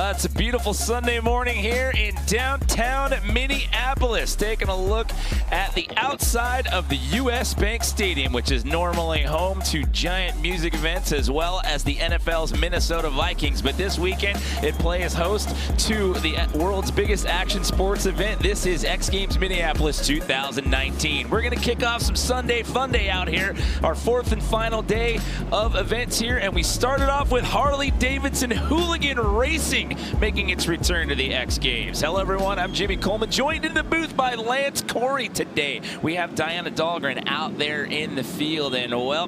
It's a beautiful Sunday morning here in downtown Minneapolis. Taking a look at the outside of the U.S. Bank Stadium, which is normally home to giant music events as well as the NFL's Minnesota Vikings. But this weekend, it plays host to the world's biggest action sports event. This is X Games Minneapolis 2019. We're going to kick off some Sunday fun day out here, our fourth and final day of events here. And we started off with Harley-Davidson Hooligan Racing making its return to the X Games. Hello, everyone. I'm Jimmy Coleman, joined in the booth by Lance Corey today. We have Diana Dahlgren out there in the field. And, well,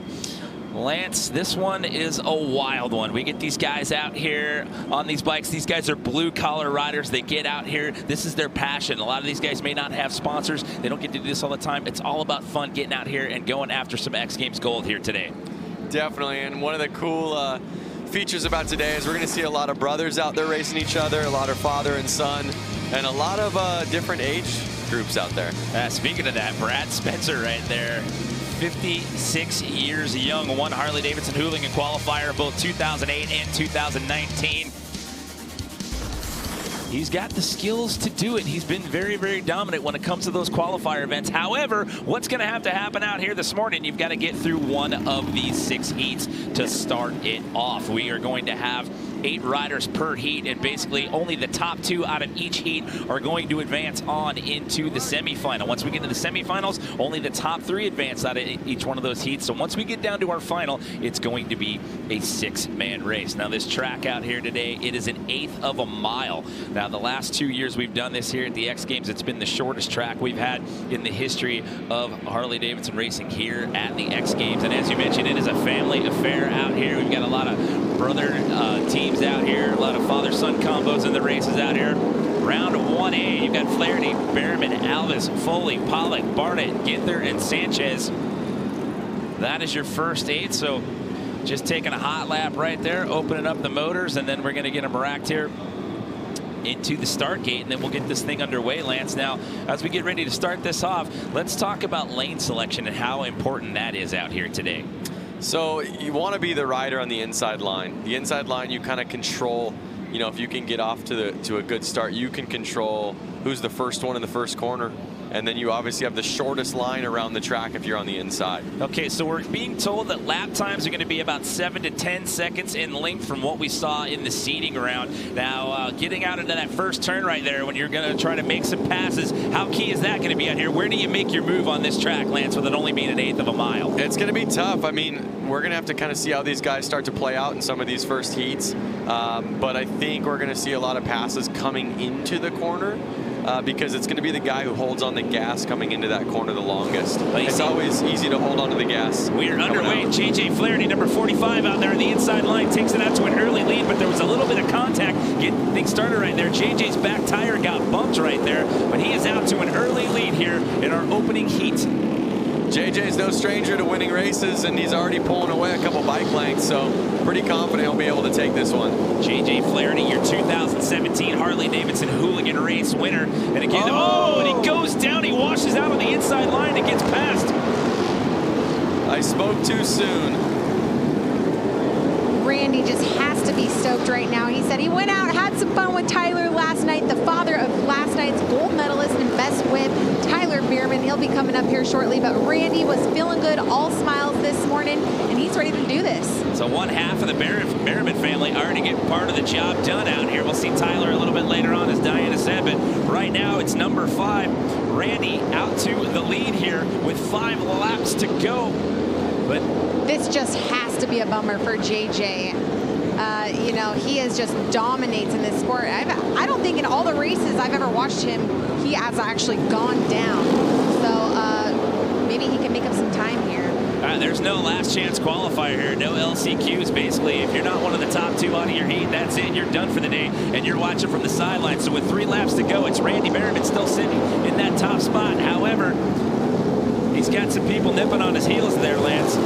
Lance, this one is a wild one. We get these guys out here on these bikes. These guys are blue-collar riders. They get out here. This is their passion. A lot of these guys may not have sponsors. They don't get to do this all the time. It's all about fun, getting out here and going after some X Games gold here today. Definitely, and one of the cool features about today is we're going to see a lot of brothers out there racing each other, a lot of father and son, and a lot of different age groups out there. Speaking of that, Brad Spencer right there, 56 years young, won Harley-Davidson Hooligan qualifier in both 2008 and 2019. He's got the skills to do it. He's been very, very dominant when it comes to those qualifier events. However, what's going to happen out here this morning, you've got to get through one of these 6 heats to start it off. We are going to have 8 riders per heat, and basically only the top 2 out of each heat are going to advance on into the semifinal. Once we get to the semifinals, only the top 3 advance out of each one of those heats. So once we get down to our final, it's going to be a 6-man race. Now, this track out here today, it is an 1/8 of a mile. Now, the last 2 years we've done this here at the X Games, it's been the shortest track we've had in the history of Harley-Davidson racing here at the X Games. And as you mentioned, it is a family affair out here. We've got a lot of brother teams out here, a lot of father-son combos in the races out here. Round 1A, you've got Flaherty, Behrman, Alvis, Foley, Pollock, Barnett, Ginther, and Sanchez. That is your first 8, so just taking a hot lap right there, opening up the motors, and then we're going to get them racked here into the start gate, and then we'll get this thing underway, Lance. Now, as we get ready to start this off, let's talk about lane selection and how important that is out here today. So you want to be the rider on the inside line. The inside line, you kind of control, you know, if you can get off to a good start, you can control who's the first one in the first corner. And then you obviously have the shortest line around the track if you're on the inside. Okay, so we're being told that lap times are going to be about 7 to 10 seconds in length from what we saw in the seeding round. Now, getting out into that first turn right there when you're going to try to make some passes, how key is that going to be out here? Where do you make your move on this track, Lance, with it only being an 1/8 of a mile? It's going to be tough. I mean, we're going to have to kind of see how these guys start to play out in some of these first heats. But I think we're going to see a lot of passes coming into the corner. Because it's going to be the guy who holds on the gas coming into that corner the longest. It's always easy to hold on to the gas. We are underway. J.J. Flaherty, number 45, out there on the inside line, takes it out to an early lead, but there was a little bit of contact. Getting things started right there. J.J.'s back tire got bumped right there, but he is out to an early lead here in our opening heat. JJ's no stranger to winning races, and he's already pulling away a couple bike lengths, so pretty confident he'll be able to take this one. J.J. Flaherty, your 2017 Harley-Davidson Hooligan race winner. And again, and he goes down. He washes out on the inside line and gets past. I spoke too soon. Randy just has to be stoked right now. He said he went out, had some fun with Tyler last night, the father of last night's gold medalist and best whip, Tyler Behrman. He'll be coming up here shortly, but Randy was feeling good, all smiles this morning, and he's ready to do this. So one half of the Behrman family already getting part of the job done out here. We'll see Tyler a little bit later on, as Diana said, but right now it's number 5. Randy out to the lead here with 5 laps to go. But this just has to be a bummer for JJ. You know, he is just dominates in this sport. I don't think in all the races I've ever watched him, he has actually gone down. So maybe he can make up some time here. There's no last chance qualifier here. No LCQs, basically. If you're not one of the top 2 out of your heat, that's it. You're done for the day, and you're watching from the sidelines. So with 3 laps to go, it's Randy Behrman still sitting in that top spot. However, he's got some people nipping on his heels there, Lance.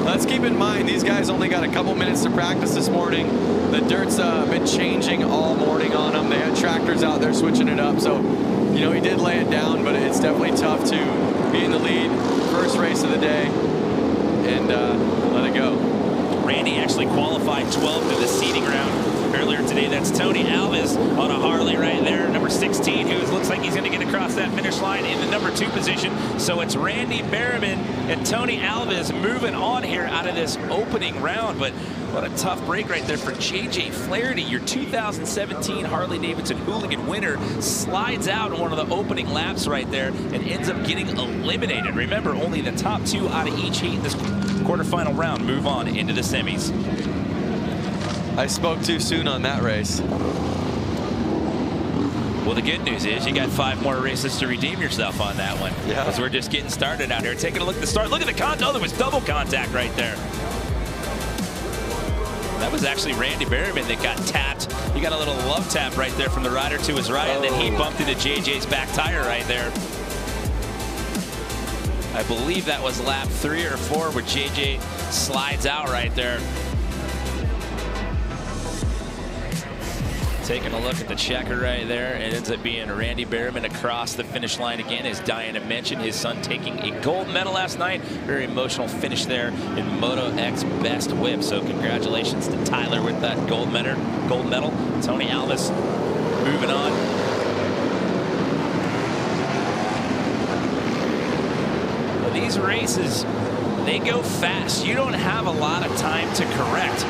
Let's keep in mind, these guys only got a couple minutes to practice this morning. The dirt's been changing all morning on them. They had tractors out there switching it up. So, you know, he did lay it down, but it's definitely tough to be in the lead. First race of the day, and let it go. Randy actually qualified 12th in the seeding round. earlier today. That's Tony Alves on a Harley right there, number 16, who looks like he's going to get across that finish line in the number 2 position. So it's Randy Berriman and Tony Alves moving on here out of this opening round. But what a tough break right there for J.J. Flaherty, your 2017 Harley-Davidson Hooligan winner, slides out in one of the opening laps right there and ends up getting eliminated. Remember, only the top 2 out of each heat in this quarterfinal round move on into the semis. I spoke too soon on that race. Well, the good news is you got 5 more races to redeem yourself on that one. Yeah. Because we're just getting started out here. Taking a look at the start. Look at the contact. Oh, there was double contact right there. That was actually Randy Berriman that got tapped. He got a little love tap right there from the rider to his right, and then he bumped into JJ's back tire right there. I believe that was lap 3 or 4 where JJ slides out right there. Taking a look at the checker right there, it ends up being Randy Berriman across the finish line again, as Diana mentioned, his son taking a gold medal last night. Very emotional finish there in Moto X Best Whip. So congratulations to Tyler with that gold medal. Tony Alves moving on. Well, these races, they go fast. You don't have a lot of time to correct.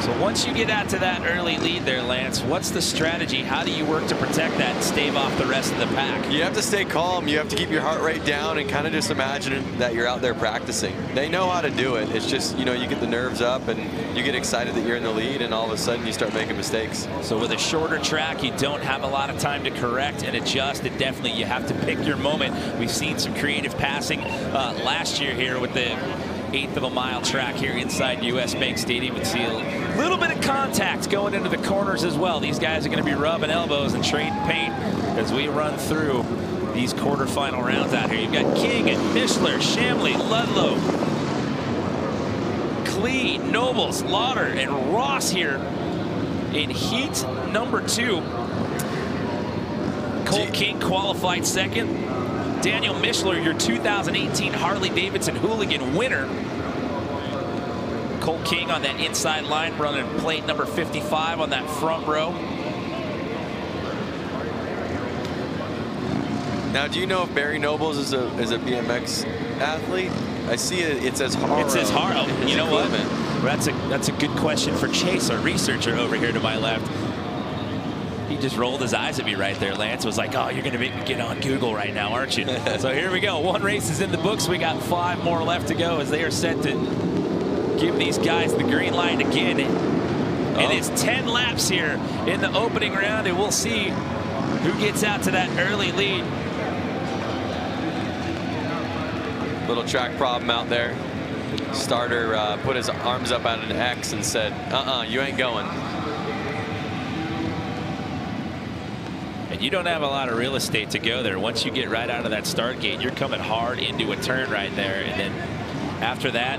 So once you get out to that early lead there, Lance, what's the strategy? How do you work to protect that and stave off the rest of the pack? You have to stay calm. You have to keep your heart rate down and kind of just imagine that you're out there practicing. They know how to do it. It's just, you know, you get the nerves up and you get excited that you're in the lead, and all of a sudden you start making mistakes. So with a shorter track, you don't have a lot of time to correct and adjust. And definitely you have to pick your moment. We've seen some creative passing last year here with the 1/8 of a mile track here inside US Bank Stadium. We see a little bit of contact going into the corners as well. These guys are going to be rubbing elbows and trading paint as we run through these quarterfinal rounds out here. You've got King and Mishler, Shamley, Ludlow, Klee, Nobles, Lauder, and Ross here in heat number 2. Cole King qualified second. Daniel Mishler, your 2018 Harley-Davidson Hooligan winner. Cole King on that inside line, running plate number 55 on that front row. Now, do you know if Barry Nobles is a BMX athlete? I see it says Haro. It says Haro. You know what? That's a good question for Chase, our researcher over here to my left. He just rolled his eyes at me right there. Lance was like, oh, you're going to make me get on Google right now, aren't you? So here we go. 1 race is in the books. We got 5 more left to go as they are set to give these guys the green light again. It is 10 laps here in the opening round, and we'll see who gets out to that early lead. Little track problem out there. Starter put his arms up at an X and said, you ain't going. And you don't have a lot of real estate to go there. Once you get right out of that start gate, you're coming hard into a turn right there. And then after that,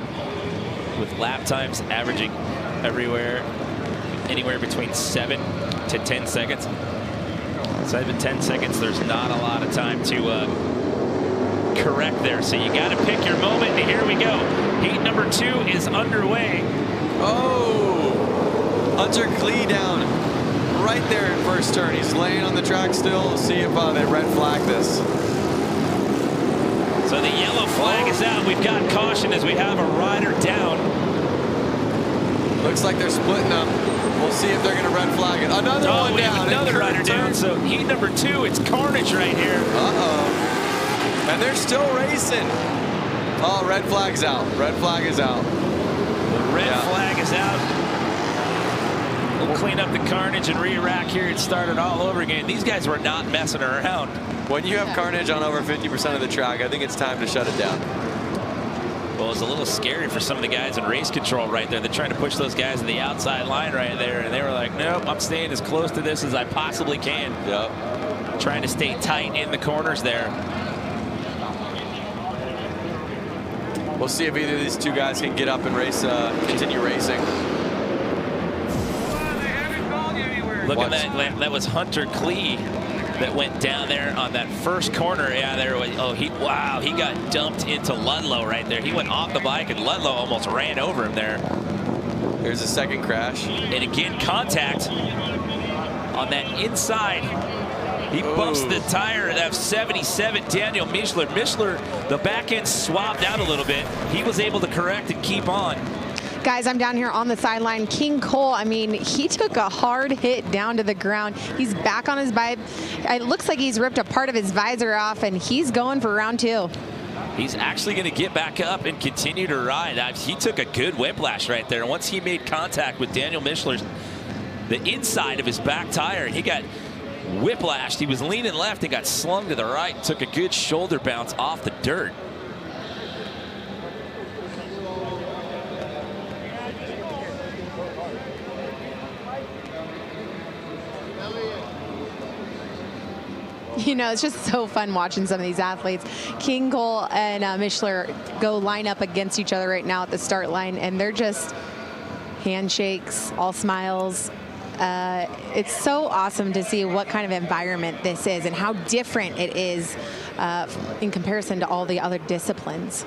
with lap times averaging anywhere between 7 to 10 seconds. 7 to 10 seconds, there's not a lot of time to correct there. So you got to pick your moment. And here we go. Heat number 2 is underway. Oh, Hunter Klee down right there in first turn. He's laying on the track still. We'll see if they red flag this. So the yellow flag is out. We've got caution as we have a rider down. Looks like they're splitting up. We'll see if they're going to red flag it. Another one down. Another rider down. So heat number 2, it's carnage right here. And they're still racing. Oh, red flag's out. Red flag is out. The red flag is out. We'll clean up the carnage and re-rack here and start it all over again. These guys were not messing around. When you have carnage on over 50% of the track, I think it's time to shut it down. Well, it's a little scary for some of the guys in race control right there. They're trying to push those guys to the outside line right there, and they were like, nope, I'm staying as close to this as I possibly can. Yep. Trying to stay tight in the corners there. We'll see if either of these 2 guys can get up and race, continue racing. Look at that. That was Hunter Klee that went down there on that first corner. Yeah, there was. Oh, he got dumped into Ludlow right there. He went off the bike, and Ludlow almost ran over him there. There's a second crash. And again, contact on that inside. He bumps the tire of 77, Daniel Mischler. Mischler, the back end swapped out a little bit. He was able to correct and keep on. Guys, I'm down here on the sideline. King Cole, I mean, he took a hard hit down to the ground. He's back on his bike. It looks like he's ripped a part of his visor off, and he's going for round 2. He's actually going to get back up and continue to ride. He took a good whiplash right there. Once he made contact with Daniel Mischler's, the inside of his back tire, he got whiplashed. He was leaning left and got slung to the right. Took a good shoulder bounce off the dirt. You know, it's just so fun watching some of these athletes. King Cole and Mischler go line up against each other right now at the start line, and they're just handshakes, all smiles. It's so awesome to see what kind of environment this is and how different it is in comparison to all the other disciplines.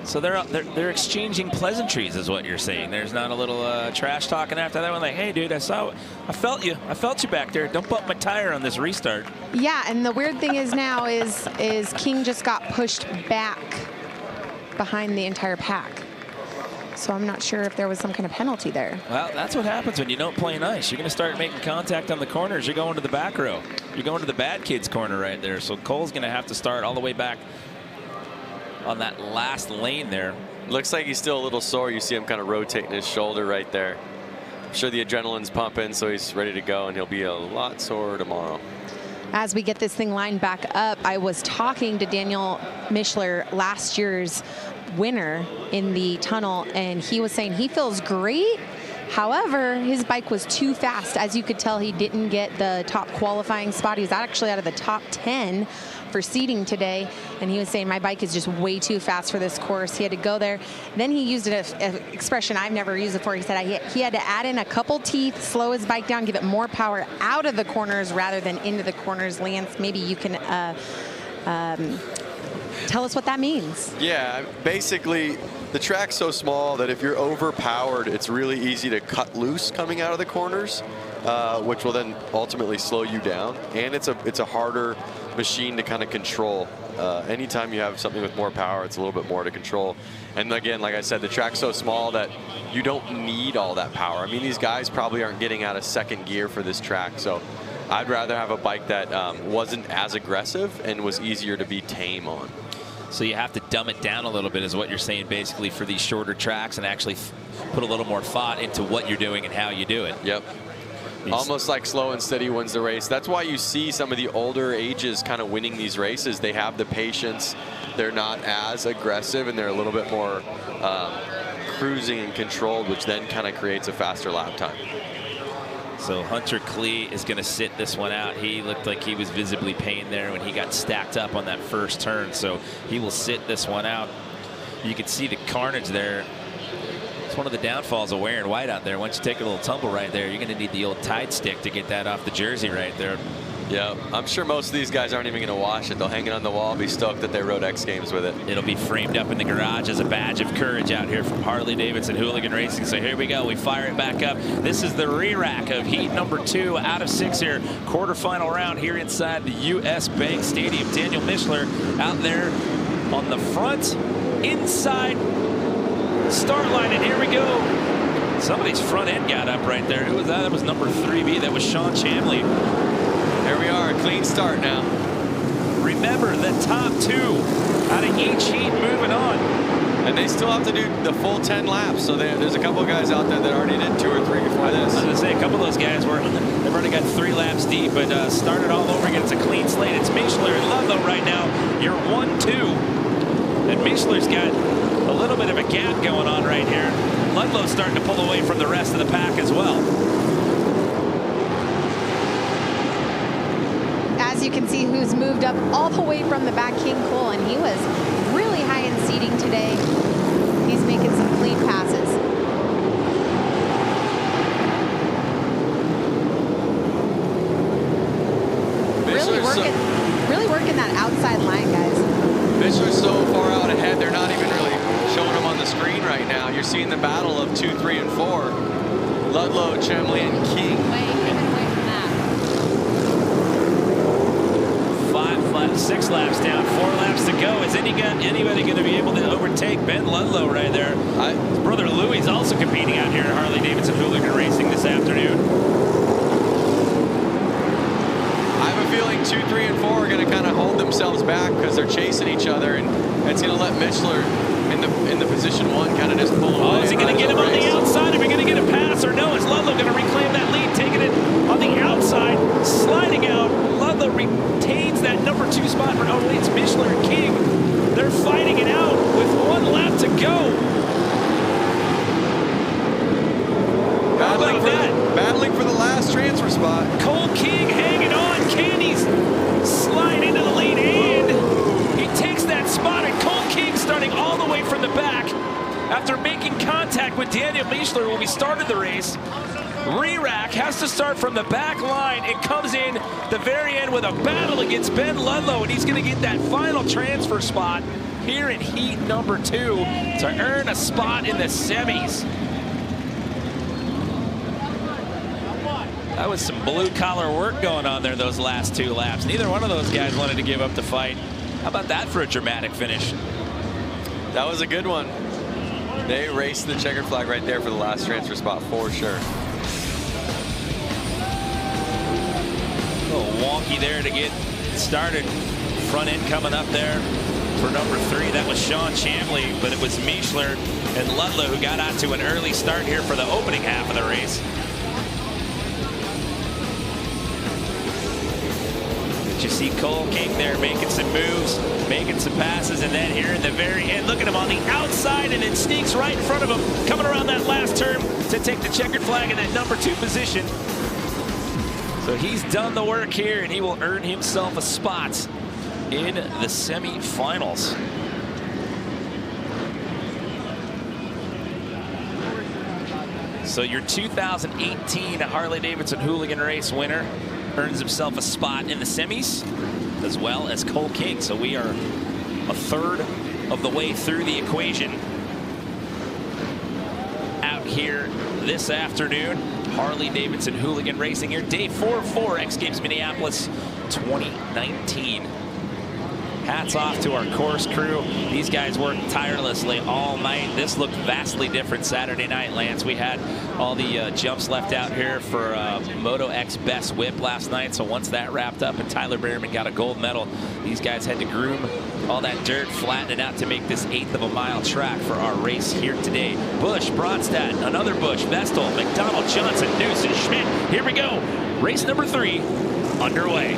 So they're exchanging pleasantries, is what you're saying. There's not a little trash talking after that one. Like, hey, dude, I felt you back there. Don't bump my tire on this restart. Yeah, and the weird thing is now is King just got pushed back behind the entire pack. So I'm not sure if there was some kind of penalty there. Well, that's what happens when you don't play nice. You're going to start making contact on the corners. You're going to the back row. You're going to the bad kids corner right there. So Cole's going to have to start all the way back on that last lane there. Looks like he's still a little sore. You see him kind of rotating his shoulder right there. I'm sure the adrenaline's pumping, so he's ready to go, and he'll be a lot sore tomorrow. As we get this thing lined back up, I was talking to Daniel Mischler, last year's winner in the tunnel, and he was saying he feels great. However, his bike was too fast. As you could tell, he didn't get the top qualifying spot. He was actually out of the top 10 for seeding today, and he was saying my bike is just way too fast for this course. He had to go there. Then he used an expression I've never used before. He said he had to add in a couple teeth, slow his bike down, give it more power out of the corners rather than into the corners. Lance, maybe you can tell us what that means. Yeah, basically the track's so small that if you're overpowered, it's really easy to cut loose coming out of the corners, which will then ultimately slow you down. And it's a harder machine to kind of control. Anytime you have something with more power, it's a little bit more to control. And again, like I said, the track's so small that you don't need all that power. I mean, these guys probably aren't getting out of second gear for this track, so I'd rather have a bike that wasn't as aggressive and was easier to be tame on. So you have to dumb it down a little bit, is what you're saying, basically, for these shorter tracks, and actually put a little more thought into what you're doing and how you do it. Yep. Almost like slow and steady wins the race. That's why you see some of the older ages kind of winning these races. They have the patience. They're not as aggressive, and they're a little bit more cruising and controlled, which then kind of creates a faster lap time. So Hunter Klee is going to sit this one out. He looked like he was visibly pained there when he got stacked up on that first turn. So he will sit this one out. You can see the carnage there. It's one of the downfalls of wearing white out there. Once you take a little tumble right there, you're going to need the old Tide stick to get that off the jersey right there. Yeah, I'm sure most of these guys aren't even going to wash it. They'll hang it on the wall, be stoked that they rode X Games with it. It'll be framed up in the garage as a badge of courage out here from Harley-Davidson Hooligan Racing. So here we go. We fire it back up. This is the re-rack of heat number 2 out of 6 here. Quarterfinal round here inside the U.S. Bank Stadium. Daniel Mischler out there on the front, inside start line. And here we go. Somebody's front end got up right there. Who was that? That was number 3B. That was Sean Chamley. There we are, a clean start now. Remember, the top 2 out of each heat moving on. And they still have to do the full 10 laps, so there's a couple of guys out there that already did 2 or 3 before this. I was going to say, a couple of those guys they've already got 3 laps deep, but started all over again. It's a clean slate. It's Mischler and Ludlow right now. You're 1-2. And Mischler's got a little bit of a gap going on right here. Ludlow's starting to pull away from the rest of the pack as well. As you can see, who's moved up all the way from the back, King Cole, and he was really high in seating today. He's making some clean passes. Really working that outside line, guys. Mischler's so far out ahead, they're not even really showing him on the screen right right now. You're seeing the battle of 2, 3, and 4. Ludlow, Chemley, and King. Six laps down, 4 laps to go. Is anybody going to be able to overtake Ben Ludlow right there? His brother Louis is also competing out here at Harley-Davidson Hooligan Racing this afternoon. I have a feeling 2, 3, and 4 are going to kind of hold themselves back because they're chasing each other, and it's going to let Michler in the position 1 kind of just pull away. Oh, is he going to get him on the outside? Are we going to get a pass or no? Is Ludlow going to reclaim that lead, taking it on the outside, sliding out? Ludlow retains that number 2 spot for it's Michler and King. They're fighting it out with 1 lap to go. Battling for the last transfer spot. Cole King hanging on. Candy's slide into the lead, and he takes that spot, and Cole King starting all the way from the back after making contact with Daniel Michler when we started the race. Re-rack has to start from the back line. It comes in the very end with a battle against Ben Ludlow, and he's going to get that final transfer spot here in heat number 2 to earn a spot in the semis. That was some blue-collar work going on there those last 2 laps. Neither one of those guys wanted to give up the fight. How about that for a dramatic finish? That was a good one. They raced the checkered flag right there for the last transfer spot for sure. A little wonky there to get started. Front end coming up there for number 3. That was Sean Chamley, but it was Michler and Ludlow who got out to an early start here for the opening half of the race. You see Cole King there making some moves, making some passes, and then here in the very end, look at him on the outside, and it sneaks right in front of him, coming around that last turn to take the checkered flag in that number 2 position. So he's done the work here, and he will earn himself a spot in the semifinals. So your 2018 Harley-Davidson Hooligan race winner earns himself a spot in the semis, as well as Cole King. So we are a third of the way through the equation. Out here this afternoon, Harley-Davidson Hooligan Racing here, day 4 of 4, X Games Minneapolis 2019. Hats off to our course crew. These guys worked tirelessly all night. This looked vastly different Saturday night, Lance. We had all the jumps left out here for Moto X Best Whip last night. So once that wrapped up and Tyler Behrman got a gold medal, these guys had to groom all that dirt, flatten it out to make this 1/8 of a mile track for our race here today. Busch, Bronstadt, another Busch, Vestal, McDonald, Johnson, Noose, and Schmidt. Here we go. Race number 3 underway.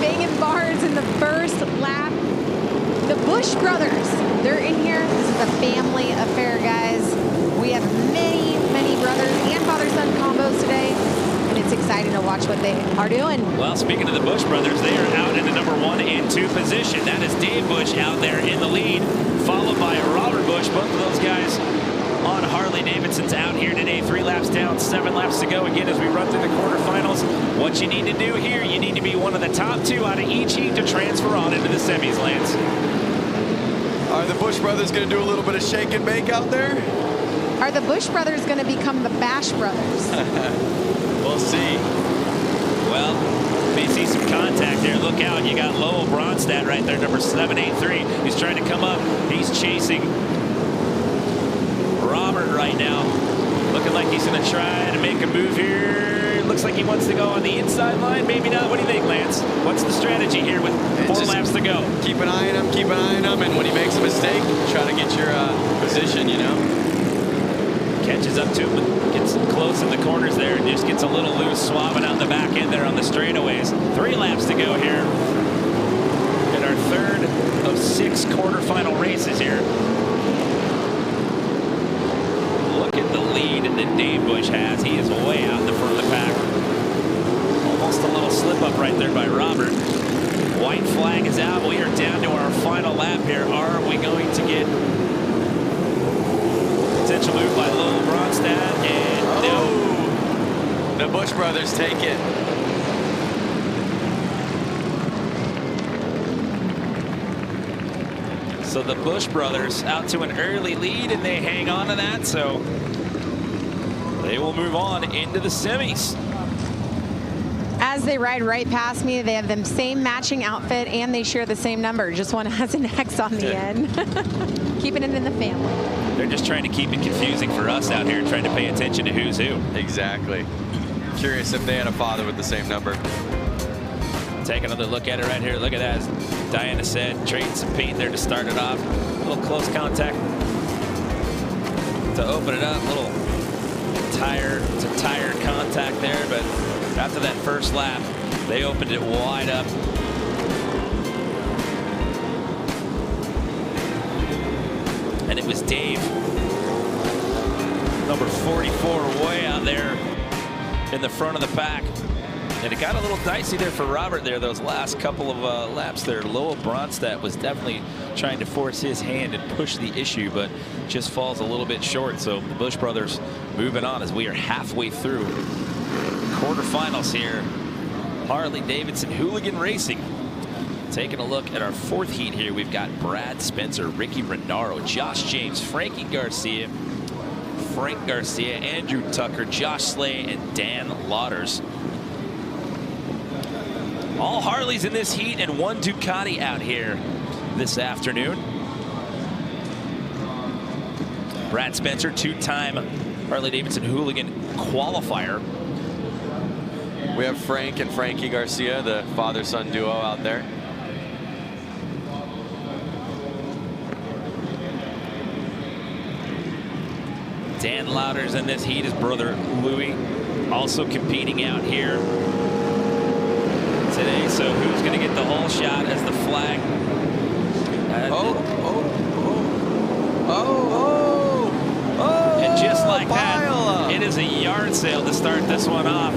Banging bars in the first lap. The Busch brothers, they're in here. This is a family affair, guys. We have many, many brothers and father-son combos today, and it's exciting to watch what they are doing. Well, speaking of the Busch brothers, they are out in the number 1 and 2 position. That is Dave Busch out there in the lead, followed by Robert Busch. Both of those guys on Harley-Davidson's out here today. 3 laps down, 7 laps to go. Again, as we run through the quarterfinals, what you need to do here, you need to be one of the top 2 out of each heat to transfer on into the semis, Lance. Are the Busch brothers going to do a little bit of shake and bake out there? Are the Busch brothers going to become the Bash brothers? We'll see. Well, may see some contact there. Look out. You got Lowell Bronstadt right there, number 783. He's trying to come up. He's chasing Robert right now. Looking like he's going to try to make a move here. Looks like he wants to go on the inside line. Maybe not. What do you think, Lance? What's the strategy here with 4 laps to go? Keep an eye on him, keep an eye on him, and when he makes a mistake, try to get your position, you know? Catches up to him, gets close in the corners there, and just gets a little loose, swabbing out the back end there on the straightaways. 3 laps to go here in our 3rd of 6 quarterfinal races here. Look at the lead that Dave Busch has. He is way out in the front of the pack. Almost a little slip up right there by Robert. White flag is out. We are down to our final lap here. Are we going to get potential move by Lowell Bronstadt? And no. The Busch brothers take it. So the Bush brothers out to an early lead, and they hang on to that. So they will move on into the semis. As they ride right past me, they have the same matching outfit, and they share the same number. Just one has an X on the end. Keeping it in the family. They're just trying to keep it confusing for us out here, trying to pay attention to who's who. Exactly. Curious if they had a father with the same number. Take another look at it right here. Look at that. As Diana said, trading some paint there to start it off. A little close contact to open it up. A little tire contact there, but after that first lap, they opened it wide up. And it was Dave, number 44, way out there in the front of the pack. And it got a little dicey there for Robert there, those last couple of laps there. Lowell Bronstadt was definitely trying to force his hand and push the issue, but just falls a little bit short. So the Bush brothers moving on as we are halfway through quarterfinals here. Harley-Davidson Hooligan Racing. Taking a look at our fourth heat here, we've got Brad Spencer, Ricky Renaro, Josh James, Frank Garcia, Andrew Tucker, Josh Slay, and Dan Lauders. All Harleys in this heat and one Ducati out here this afternoon. Brad Spencer, two-time Harley-Davidson Hooligan qualifier. We have Frank and Frankie Garcia, the father-son duo out there. Dan Lauders in this heat, his brother Louis, also competing out here today. So who's going to get the whole shot as the flag? And just like that, it is a yard sale to start this one off.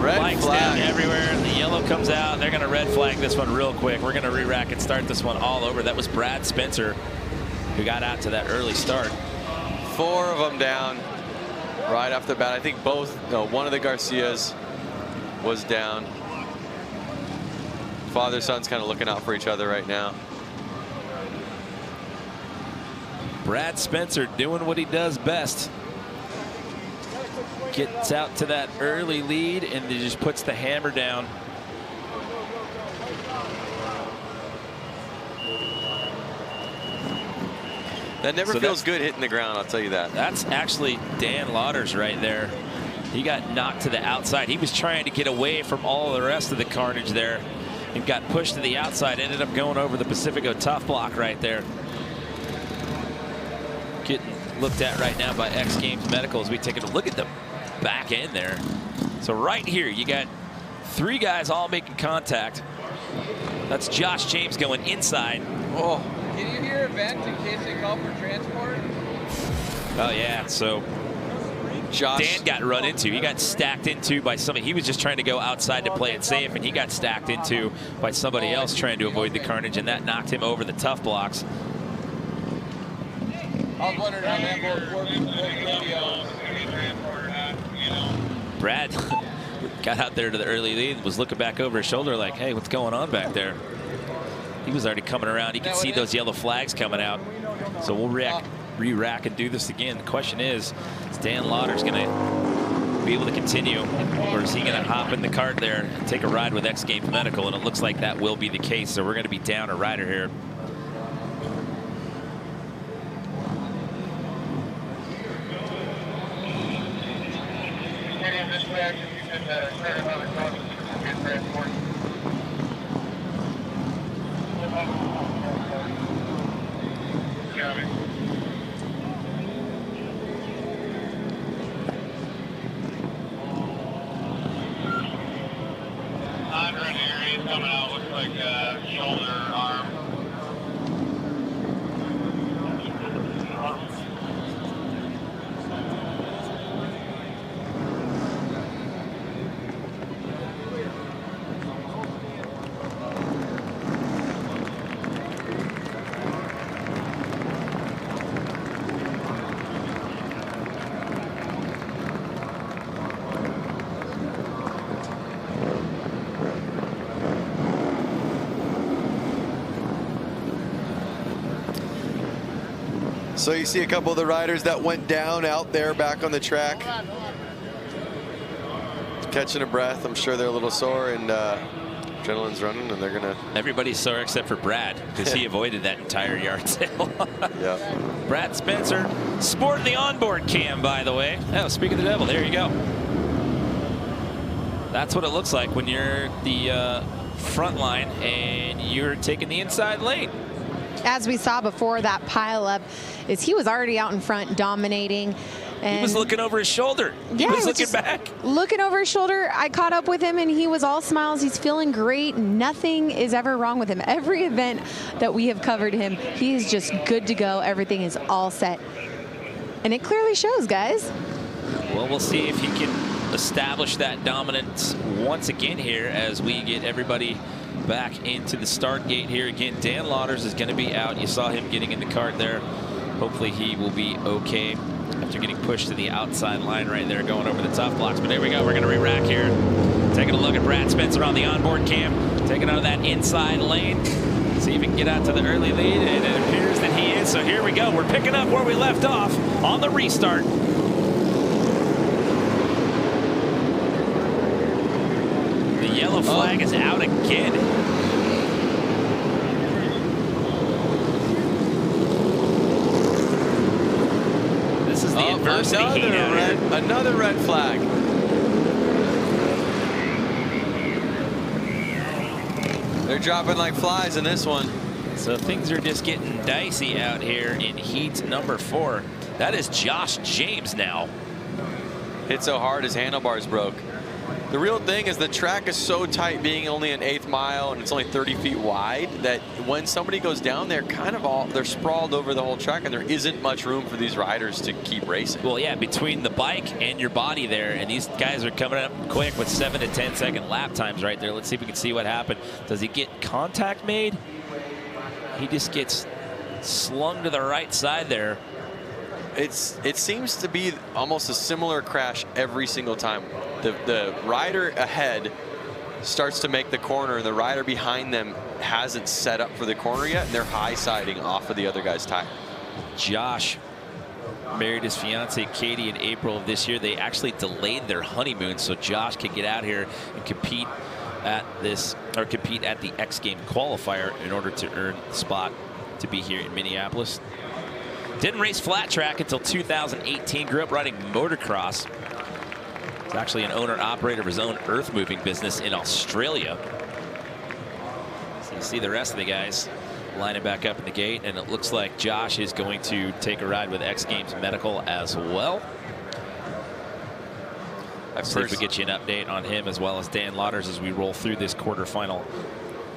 Red Flags flag down everywhere. The yellow comes out. They're going to red flag this one real quick. We're going to re-rack and start this one all over. That was Brad Spencer who got out to that early start. 4 of them down right off the bat. I think one of the Garcias was down. Father-son's kind of looking out for each other right now. Brad Spencer doing what he does best. Gets out to that early lead and he just puts the hammer down. That never feels good hitting the ground, I'll tell you that. That's actually Dan Lauders right there. He got knocked to the outside. He was trying to get away from all the rest of the carnage there and got pushed to the outside. Ended up going over the Pacifico tough block right there. Getting looked at right now by X Games Medical as we take a look at the back end there. So right here, you got 3 guys all making contact. That's Josh James going inside. Oh. Can you hear a vent in case they call for transport? Oh, yeah. So Dan got run into. He got stacked into by somebody. He was just trying to go outside to play it safe, and he got stacked into by somebody else trying to avoid the carnage, and that knocked him over the tough blocks. I was wondering how that worked video. Brad got out there to the early lead, was looking back over his shoulder like, hey, what's going on back there? He was already coming around. You can see those yellow flags coming out. So we'll re-rack and do this again. The question is Dan Lauders going to be able to continue, or is he going to hop in the cart there and take a ride with X Games Medical? And it looks like that will be the case. So we're going to be down a rider here. So you see a couple of the riders that went down out there back on the track. Catching a breath. I'm sure they're a little sore, and adrenaline's running, and they're gonna. Everybody's sore except for Brad, because he avoided that entire yard sale. Yeah. Brad Spencer sporting the onboard cam, by the way. Oh, speak of the devil, there you go. That's what it looks like when you're the front line and you're taking the inside lane. As we saw before that pileup, is he was already out in front dominating. And he was looking over his shoulder. Yeah, he was looking back. Looking over his shoulder. I caught up with him, and he was all smiles. He's feeling great. Nothing is ever wrong with him. Every event that we have covered him, he is just good to go. Everything is all set. And it clearly shows, guys. Well, we'll see if he can establish that dominance once again here as we get everybody back into the start gate here. Again, Dan Lauders is going to be out. You saw him getting in the cart there. Hopefully he will be okay after getting pushed to the outside line right there, going over the tough blocks. But there we go. We're going to re-rack here. Taking a look at Brad Spencer on the onboard cam. Taking out of that inside lane. See if he can get out to the early lead. And it appears that he is. So here we go. We're picking up where we left off on the restart. The yellow flag is out again. Another red flag. They're dropping like flies in this one. So things are just getting dicey out here in heat number 4. That is Josh James now. Hit so hard his handlebars broke. The real thing is the track is so tight, being only an 1/8 mile and it's only 30 feet wide, that when somebody goes down there, they're sprawled over the whole track, and there isn't much room for these riders to keep racing. Well, yeah, between the bike and your body there, and these guys are coming up quick with 7 to 10 second lap times right there. Let's see if we can see what happened. Does he get contact made? He just gets slung to the right side there. It seems to be almost a similar crash every single time. The rider ahead starts to make the corner, and the rider behind them hasn't set up for the corner yet, and they're high-siding off of the other guy's tire. Josh married his fiancee Katie in April of this year. They actually delayed their honeymoon so Josh could get out here and compete at the X Games qualifier in order to earn the spot to be here in Minneapolis. Didn't race flat track until 2018. Grew up riding motocross. He's actually an owner-operator of his own earth-moving business in Australia. So you see the rest of the guys lining back up in the gate, and it looks like Josh is going to take a ride with X Games Medical as well. Let's see if we get you an update on him as well as Dan Lauders as we roll through this quarterfinal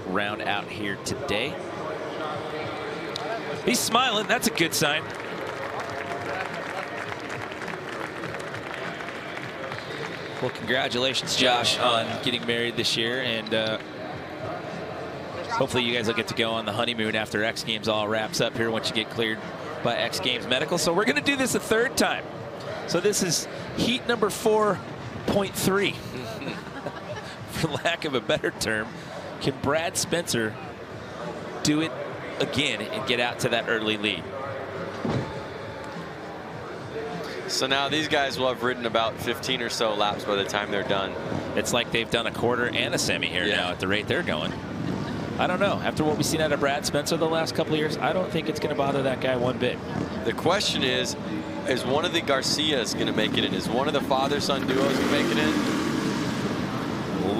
round out here today. He's smiling. That's a good sign. Well, congratulations, Josh, on getting married this year, and hopefully you guys will get to go on the honeymoon after X Games all wraps up here once you get cleared by X Games Medical. So we're going to do this a third time. So this is heat number 4.3, for lack of a better term. Can Brad Spencer do it again and get out to that early lead? So now these guys will have ridden about 15 or so laps by the time they're done. It's like they've done a quarter and a semi here now at the rate they're going. I don't know. After what we've seen out of Brad Spencer the last couple of years, I don't think it's going to bother that guy one bit. The question is one of the Garcias going to make it in? Is one of the father-son duos going to make it in?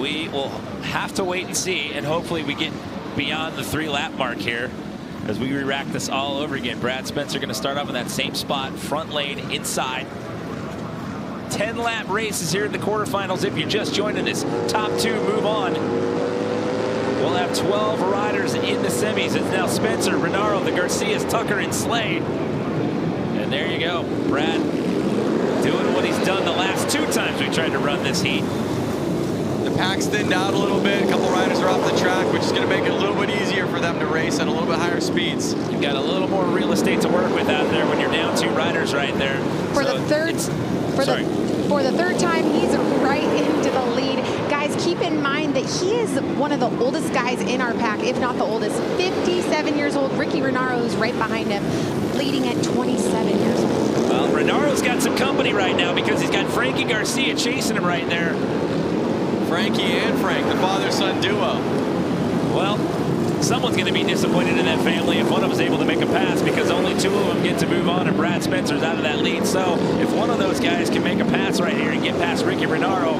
We will have to wait and see, and hopefully we get beyond the 3-lap mark here as we re-rack this all over again. Brad Spencer going to start off in that same spot, front lane, inside. 10-lap races here in the quarterfinals. If you're just joining us, top 2 move on. We'll have 12 riders in the semis. It's now Spencer, Renaro, the Garcias, Tucker, and Slade. And there you go. Brad doing what he's done the last 2 times we tried to run this heat. The pack's thinned out a little bit. A couple riders are off the track, which is going to make it a little bit easier for them to race at a little bit higher speeds. You've got a little more real estate to work with out there when you're down 2 riders right there. For the third time, he's right into the lead. Guys, keep in mind that he is one of the oldest guys in our pack, if not the oldest. 57 years old. Ricky Renaro is right behind him, leading at 27 years old. Well, Renaro's got some company right now because he's got Frankie Garcia chasing him right there. Frankie and Frank, the father-son duo. Well, someone's going to be disappointed in that family if one of them is able to make a pass, because only 2 of them get to move on and Brad Spencer's out of that lead. So if one of those guys can make a pass right here and get past Ricky Renaro,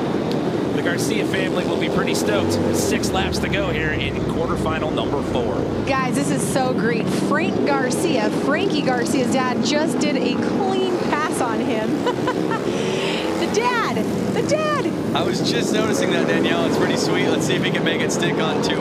the Garcia family will be pretty stoked. 6 laps to go here in quarterfinal number 4. Guys, this is so great. Frank Garcia, Frankie Garcia's dad, just did a clean pass on him. The dad. I was just noticing that, Danielle. It's pretty sweet. Let's see if he can make it stick onto.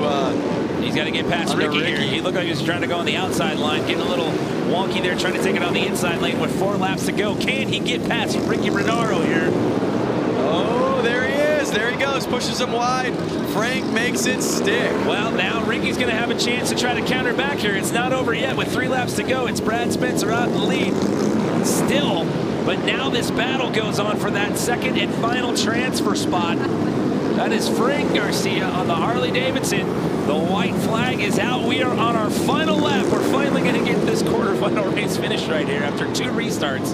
He's got to get past Ricky here. He looked like he was trying to go on the outside line, getting a little wonky there, trying to take it on the inside lane with 4 laps to go. Can he get past Ricky Renaro here? Oh, there he is. There he goes. Pushes him wide. Frank makes it stick. Well, now Ricky's going to have a chance to try to counter back here. It's not over yet with 3 laps to go. It's Brad Spencer out in the lead still. But now this battle goes on for that second and final transfer spot. That is Frank Garcia on the Harley-Davidson. The white flag is out. We are on our final lap. We're finally going to get this quarterfinal race finished right here after 2 restarts.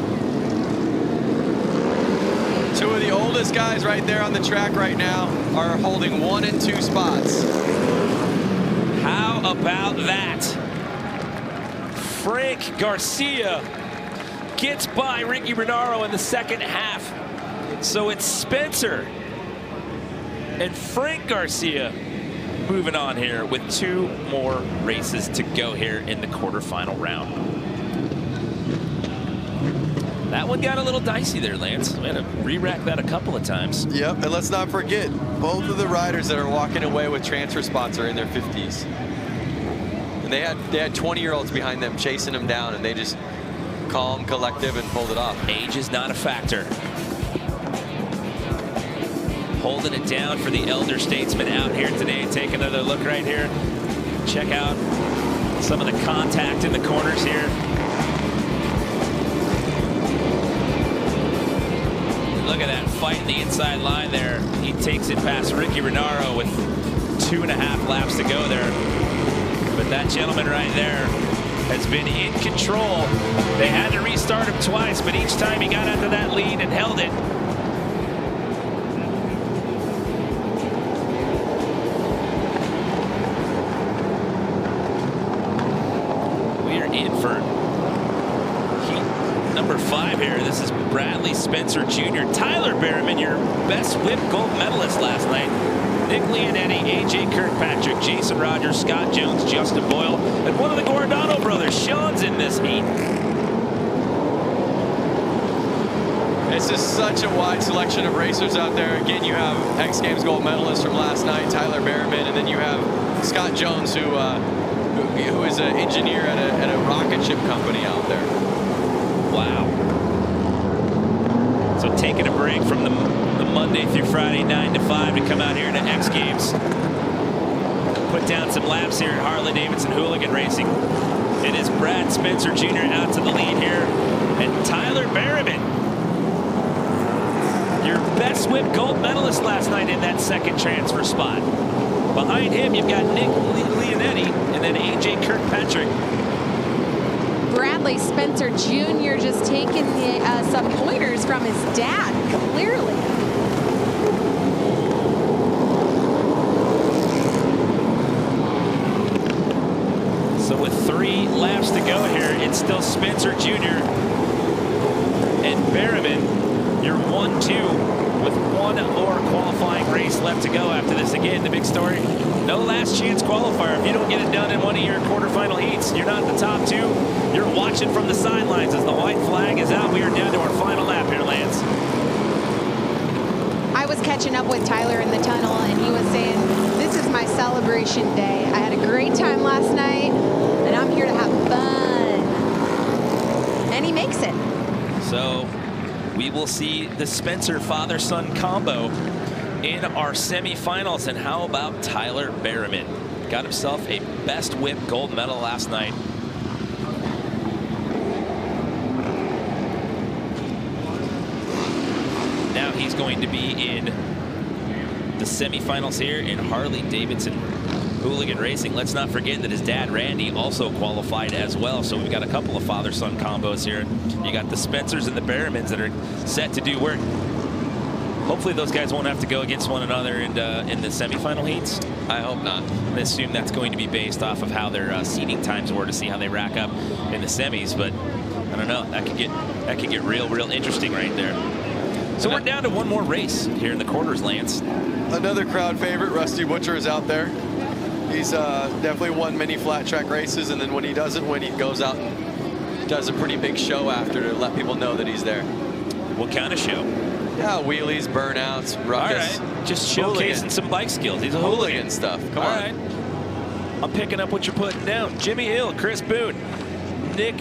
2 of the oldest guys right there on the track right now are holding 1 and 2 spots. How about that? Frank Garcia gets by Ricky Renaro in the second half. So it's Spencer and Frank Garcia moving on here with 2 more races to go here in the quarterfinal round. That one got a little dicey there, Lance. We had to re-rack that a couple of times. Yep, and let's not forget, both of the riders that are walking away with transfer spots are in their 50s. And they had 20-year-olds behind them chasing them down, and they just calm, collective, and pulled it off. Age is not a factor. Holding it down for the elder statesman out here today. Take another look right here. Check out some of the contact in the corners here. Look at that fight in the inside line there. He takes it past Ricky Renaro with 2.5 laps to go there. But that gentleman right there has been in control. They had to restart him twice, but each time he got out to that lead and held it. We are in for heat number 5 here. This is Bradley Spencer Jr. Tyler Berryman, your best whip gold medalist last night. Nick Leonetti, AJ Kirkpatrick, Jason Rogers, Scott Jones, Justin Boyle, and one of the Guardano brothers, Sean's in this heat. This is such a wide selection of racers out there. Again, you have X Games gold medalist from last night, Tyler Berryman, and then you have Scott Jones, who is an engineer at a rocket ship company out there. Wow. So taking a break from the Monday through Friday 9 to 5 to come out here to X Games. Put down some laps here at Harley-Davidson Hooligan Racing. It is Brad Spencer Jr. out to the lead here. And Tyler Berryman, your best whip gold medalist last night in that second transfer spot. Behind him, you've got Nick Leonetti and then AJ Kirkpatrick. Bradley Spencer Jr. just taking some pointers from his dad, clearly. So with 3 laps to go here, it's still Spencer Jr. and Berryman, your 1-2 with 1 more qualifying race left to go after this. Again, the big story, no last chance qualifier. If you don't get it done in one of your quarterfinal heats, you're not in the top 2. You're watching from the sidelines as the white flag is out. We are down to our final lap here, Lance. I was catching up with Tyler in the tunnel, and he was saying, this is my celebration day. I had a great time last night, and I'm here to have fun. And he makes it. So we will see the Spencer father-son combo in our semifinals. And how about Tyler Berryman? Got himself a best whip gold medal last night. Now he's going to be in the semifinals here in Harley-Davidson Hooligan Racing. Let's not forget that his dad, Randy, also qualified as well. So we've got a couple of father-son combos here. You got the Spencers and the Berrimans that are set to do work. Hopefully those guys won't have to go against one another in the semifinal heats. I hope not. I assume that's going to be based off of how their seeding times were to see how they rack up in the semis. But I don't know. That could get real interesting right there. So we're down to one more race here in the quarters, Lance. Another crowd favorite, Rusty Butcher, is out there. He's definitely won many flat track races, and then when he doesn't win, he goes out and does a pretty big show after to let people know that he's there. What kind of show? Yeah, wheelies, burnouts, ruckus. All right, just showcasing some bike skills. He's a hooligan stuff. Come on. All right. I'm picking up what you're putting down. Jimmy Hill, Chris Boone, Nick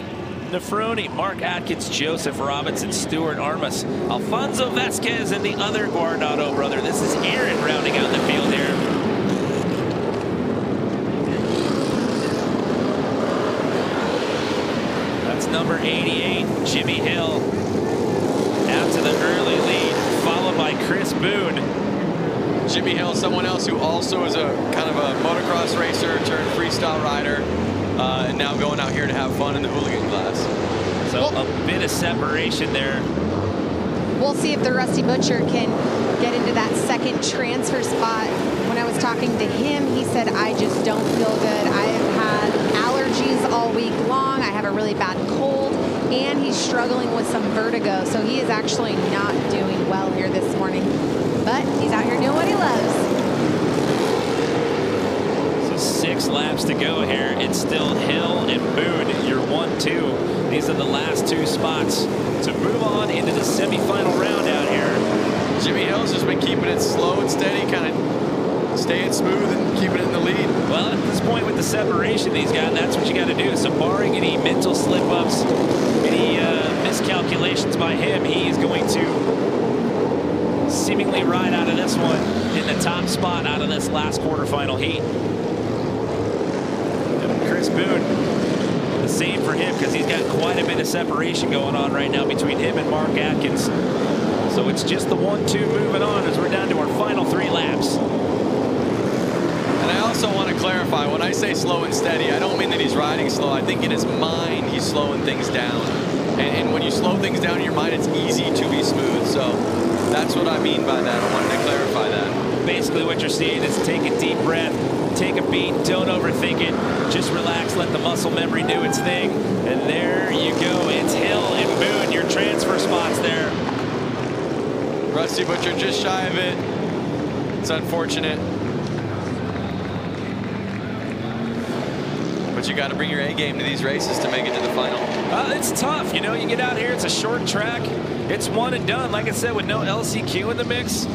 Nefroni, Mark Atkins, Joseph Robinson, Stuart Armas, Alfonso Vasquez, and the other Guardado brother. This is Aaron rounding out the field here. That's number 88, Jimmy Hill, out to the early lead, followed by Chris Boone. Jimmy Hill, someone else who also is a kind of a motocross racer turned freestyle rider, and now going out here to have fun in the hooligan class. So a bit of separation there. We'll see if the Rusty Butcher can get into that second transfer spot. When I was talking to him, he said, I just don't feel good. I have had allergies all week long. I have a really bad cold, and he's struggling with some vertigo. So he is actually not doing well here this morning. But he's out here doing what he loves. So 6 laps to go here. It's still Hill and Boone, your 1-2. These are the last 2 spots to move on into the semifinal round out here. Jimmy Hill's just been keeping it slow and steady, kind of staying smooth and keeping it in the lead. Well, at this point with the separation he's got, that's what you got to do. So barring any mental slip-ups, any miscalculations by him, he is going to seemingly ride out of this one in the top spot out of this last quarterfinal heat. And Chris Boone, the same for him, because he's got quite a bit of separation going on right now between him and Mark Atkins. So it's just the 1-2 moving on as we're down to our final 3 laps. And I also want to clarify, when I say slow and steady, I don't mean that he's riding slow. I think in his mind, he's slowing things down. And when you slow things down in your mind, it's easy to be smooth. So that's what I mean by that. I wanted to clarify that. Basically what you're seeing is take a deep breath, take a beat, don't overthink it, just relax, let the muscle memory do its thing, and there you go. It's Hill and Boone, your transfer spots there. Rusty Butcher just shy of it. It's unfortunate. But you got to bring your A game to these races to make it to the final. It's tough, you know, you get out here, it's a short track, it's one and done. Like I said, with no LCQ in the mix,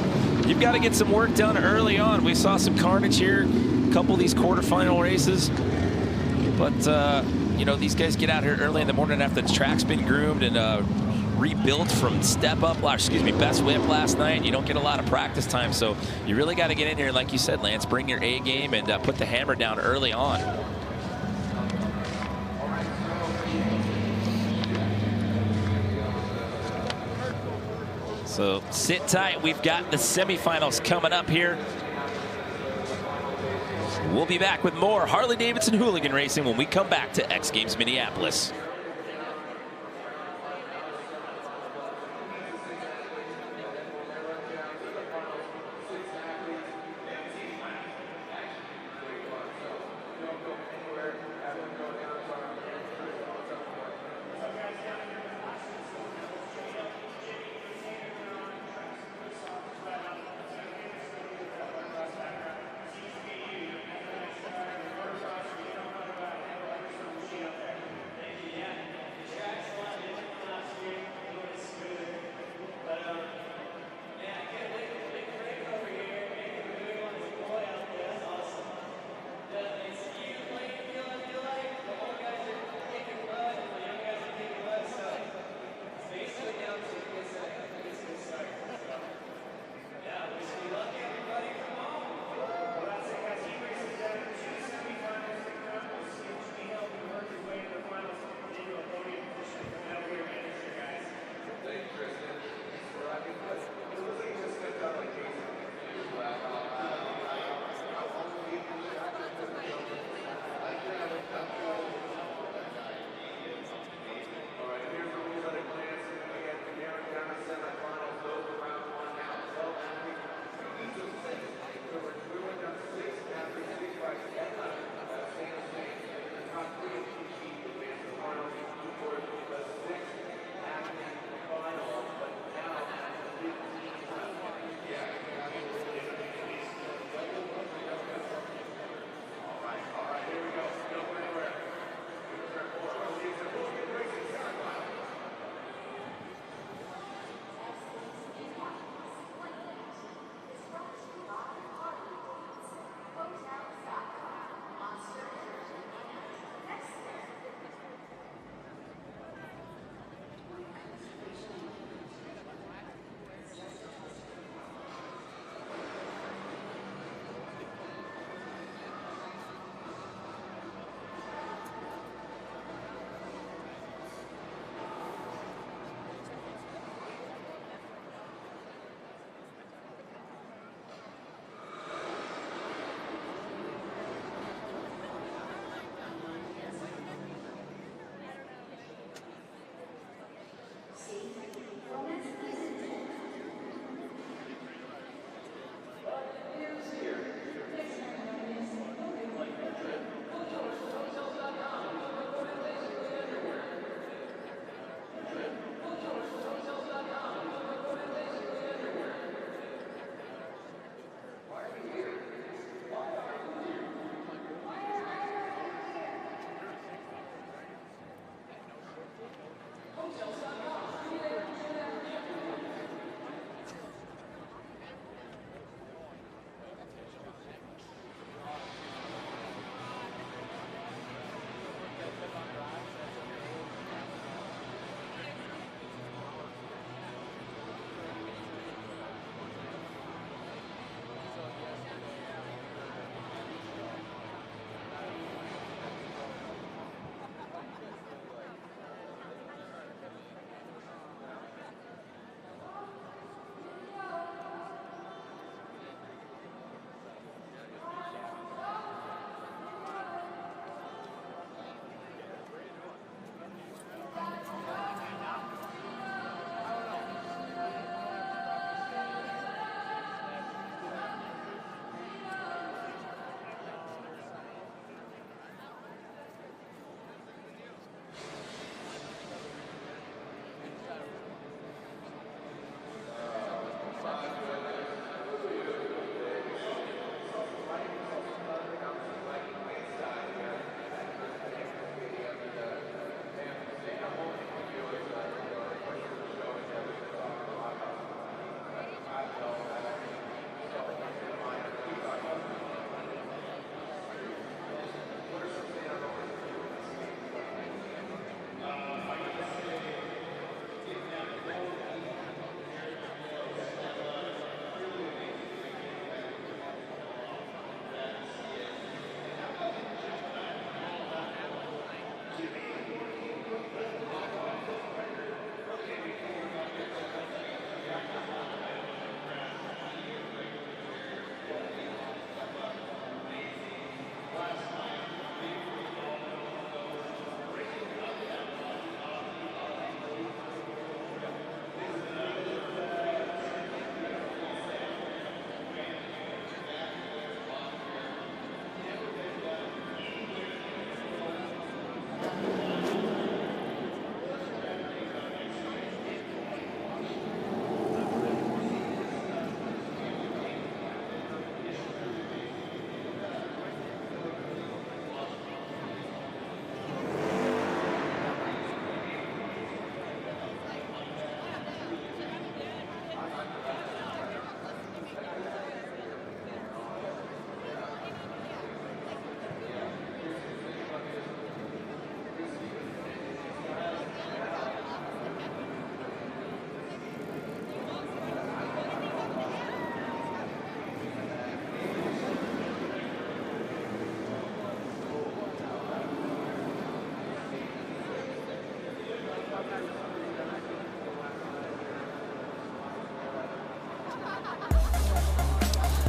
you've got to get some work done early on. We saw some carnage here, a couple of these quarterfinal races. But, you know, these guys get out here early in the morning after the track's been groomed and rebuilt from best whip last night. You don't get a lot of practice time, so you really got to get in here, like you said, Lance, bring your A game and put the hammer down early on. So sit tight. We've got the semifinals coming up here. We'll be back with more Harley-Davidson Hooligan Racing when we come back to X Games Minneapolis.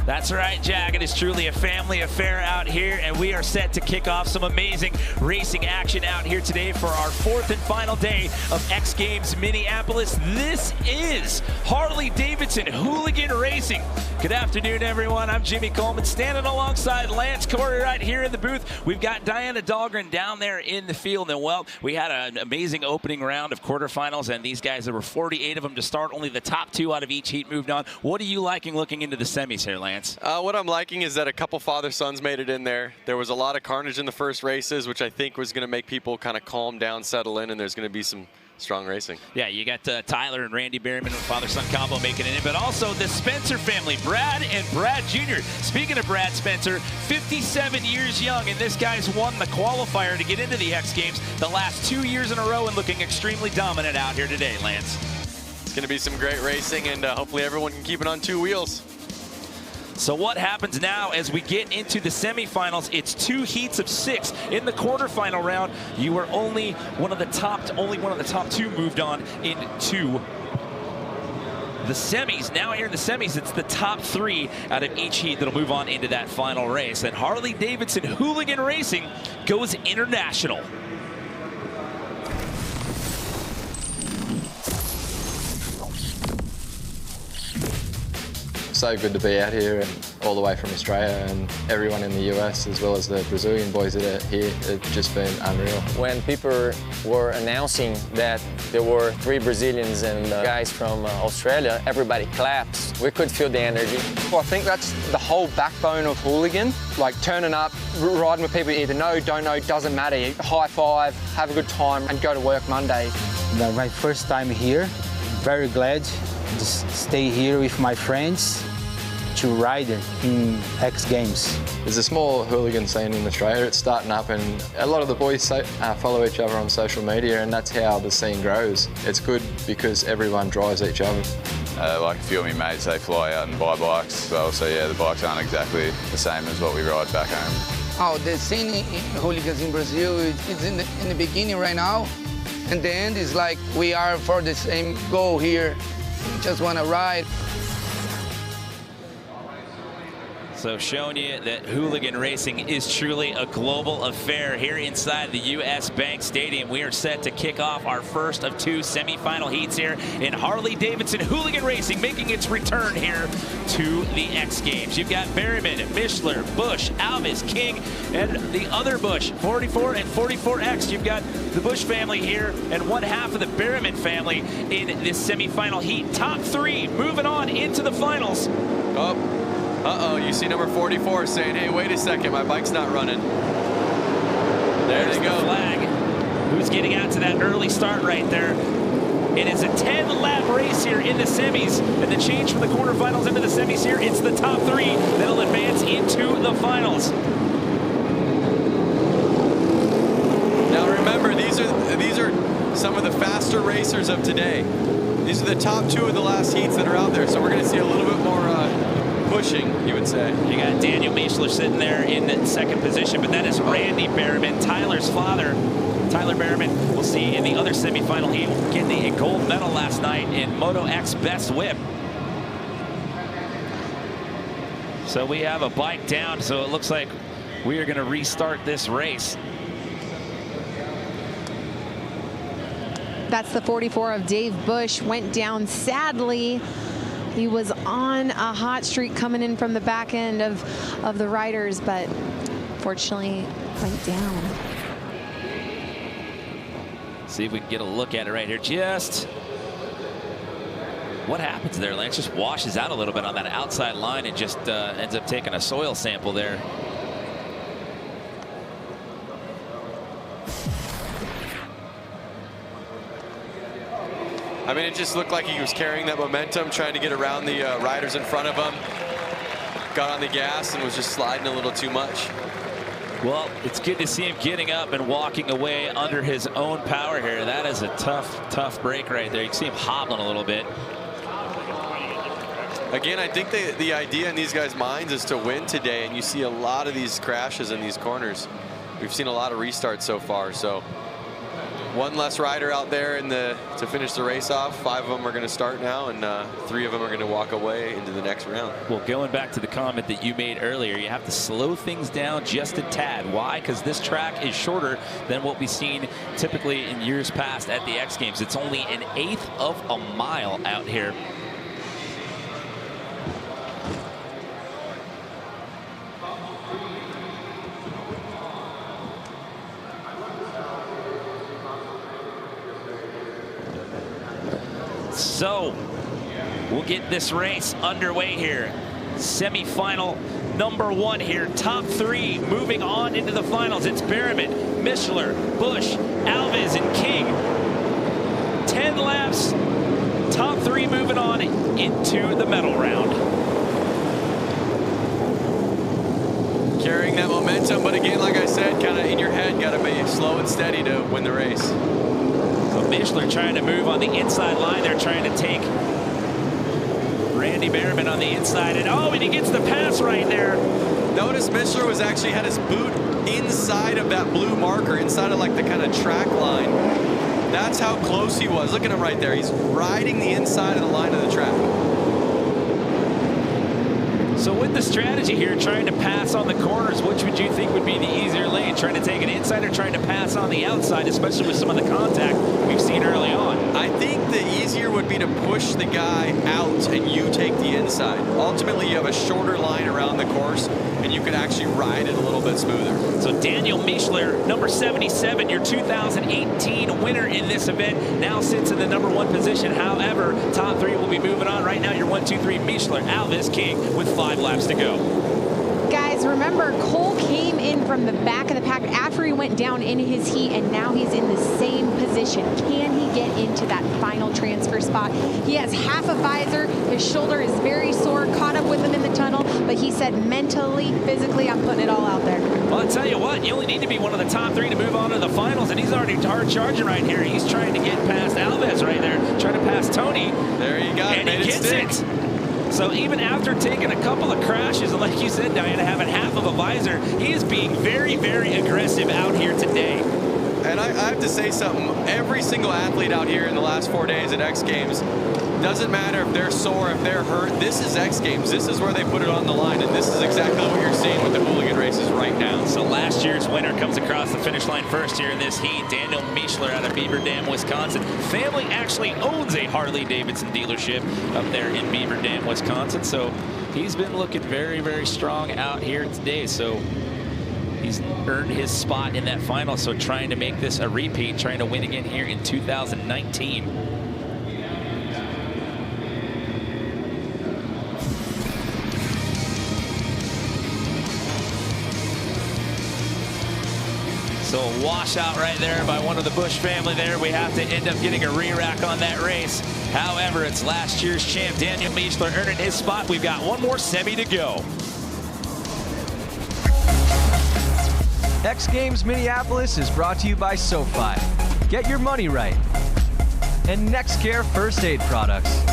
That's right, Jack. It is truly a family affair out here, and we are set to kick off some amazing racing action out here today for our 4th and final day of X Games Minneapolis. This is Harley-Davidson Hooligan Racing. Good afternoon, everyone. I'm Jimmy Coleman, standing alongside Lance Corey right here in the booth. We've got Diana Dahlgren down there in the field, and well, we had an amazing opening round of quarterfinals, and these guys, there were 48 of them to start. Only the top 2 out of each heat moved on. What are you liking looking into the semis here, Lance? What I'm liking is that a couple father-sons made it in there. There was a lot of carnage in the first races, which I think was going to make people kind of calm down, settle in, and there's going to be some strong racing. Yeah, you got Tyler and Randy Berryman with father-son combo making it in, but also the Spencer family, Brad and Brad Jr. Speaking of Brad Spencer, 57 years young, and this guy's won the qualifier to get into the X Games the last 2 years in a row and looking extremely dominant out here today, Lance. It's going to be some great racing, and hopefully everyone can keep it on 2 wheels. So what happens now as we get into the semifinals? It's 2 heats of 6. In the quarterfinal round, you were only one of the top 2 moved on into the semis. Now here in the semis, it's the top 3 out of each heat that'll move on into that final race. And Harley-Davidson Hooligan Racing goes international. So good to be out here and all the way from Australia, and everyone in the US as well as the Brazilian boys that are here. It's just been unreal. When people were announcing that there were 3 Brazilians and guys from Australia, everybody claps. We could feel the energy. Well, I think that's the whole backbone of Hooligan. Like turning up, riding with people you either know, don't know, doesn't matter. You high five, have a good time and go to work Monday. My first time here, very glad to stay here with my friends to ride in X Games. There's a small hooligan scene in Australia. It's starting up, and a lot of the boys follow each other on social media, and that's how the scene grows. It's good because everyone drives each other. Like a few of my mates, they fly out and buy bikes as well, so yeah, the bikes aren't exactly the same as what we ride back home. Oh, the scene in hooligans in Brazil is in the beginning right now, and the end is like we are for the same goal here. We just want to ride. So showing you that hooligan racing is truly a global affair here inside the US Bank Stadium. We are set to kick off our first of 2 semifinal heats here in Harley-Davidson Hooligan Racing, making its return here to the X Games. You've got Berryman, Mishler, Bush, Alvis, King, and the other Bush, 44 and 44X. You've got the Bush family here and one half of the Berryman family in this semifinal heat. Top 3 moving on into the finals. Uh-oh, you see number 44 saying, hey, wait a second, my bike's not running. There's the flag. Who's getting out to that early start right there? It is a 10-lap race here in the semis, and the change from the quarterfinals into the semis here, it's the top 3 that'll advance into the finals. Now remember, these are some of the faster racers of today. These are the top 2 of the last heats that are out there, so we're going to see a little bit more pushing, you would say. You got Daniel Mishler sitting there in 2nd position, but that is Randy Berryman, Tyler's father. Tyler Berryman, we'll see in the other semifinal heat, getting a gold medal last night in Moto X Best Whip. So we have a bike down, so it looks like we are going to restart this race. That's the 44 of Dave Bush, went down sadly. He was on a hot streak coming in from the back end of the riders, but fortunately went down. See if we can get a look at it right here. Just what happens there, Lance? Just washes out a little bit on that outside line and just ends up taking a soil sample there. I mean, it just looked like he was carrying that momentum, trying to get around the riders in front of him. Got on the gas and was just sliding a little too much. Well, it's good to see him getting up and walking away under his own power here. That is a tough break right there. You can see him hobbling a little bit. Again, I think the idea in these guys' minds is to win today, and you see a lot of these crashes in these corners. We've seen a lot of restarts so far, so one less rider out there to finish the race off. 5 of them are going to start now, and 3 of them are going to walk away into the next round. Well, going back to the comment that you made earlier, you have to slow things down just a tad. Why? Because this track is shorter than what we've seen typically in years past at the X Games. It's only 1/8 of a mile out here. So we'll get this race underway here. Semi-final number 1 here. Top 3 moving on into the finals. It's Berriman, Mishler, Busch, Alves, and King. 10 laps. Top 3 moving on into the medal round. Carrying that momentum, but again, like I said, kind of in your head, got to be slow and steady to win the race. So Mishler trying to move on the inside line. They're trying to take Randy Berriman on the inside. And he gets the pass right there. Notice Mishler was actually had his boot inside of that blue marker, inside of like the kind of track line. That's how close he was. Look at him right there. He's riding the inside of the line of the track. So with the strategy here, trying to pass on the corners, which would you think would be the easier lane? Trying to take an inside or trying to pass on the outside, especially with some of the contact we've seen early on? I think the easier would be to push the guy out and you take the inside. Ultimately, you have a shorter line around the course and you can actually ride it a little bit smoother. So Daniel Mishler, number 77, your 2018 winner in this event, now sits in the number 1 position. However, top 3 will be moving on. Right now, you're 1, 2, 3, Mishler, Alves, King with 5 laps to go. Guys, remember, Cole came in from the back of the pack after he went down in his heat, and now he's in the same position. Can he get into that final transfer spot? He has half a visor. His shoulder is very sore, caught up with him in the tunnel, but he said mentally, physically, I'm putting it all out there. Well, I'll tell you what, you only need to be one of the top 3 to move on to the finals, and he's already hard charging right here. He's trying to get past Alves right there, trying to pass Tony. There you go. And he gets it. So even after taking a couple of crashes, and like you said, Diana, having half of a visor, he is being very, very aggressive out here today. And I have to say something. Every single athlete out here in the last 4 days at X Games, doesn't matter if they're sore, if they're hurt, this is X Games. This is where they put it on the line, and this is exactly what you're seeing with the hooligan races right now. So last year's winner comes across the finish line first here in this heat. Daniel Mishler out of Beaver Dam, Wisconsin. Family actually owns a Harley-Davidson dealership up there in Beaver Dam, Wisconsin. So he's been looking very, very strong out here today. So he's earned his spot in that final. So trying to make this a repeat, trying to win again here in 2019. So a washout right there by one of the Busch family there. We have to end up getting a re-rack on that race. However, it's last year's champ, Daniel Mishler, earning his spot. We've got one more semi to go. X Games Minneapolis is brought to you by SoFi. Get your money right. And NextCare First Aid Products.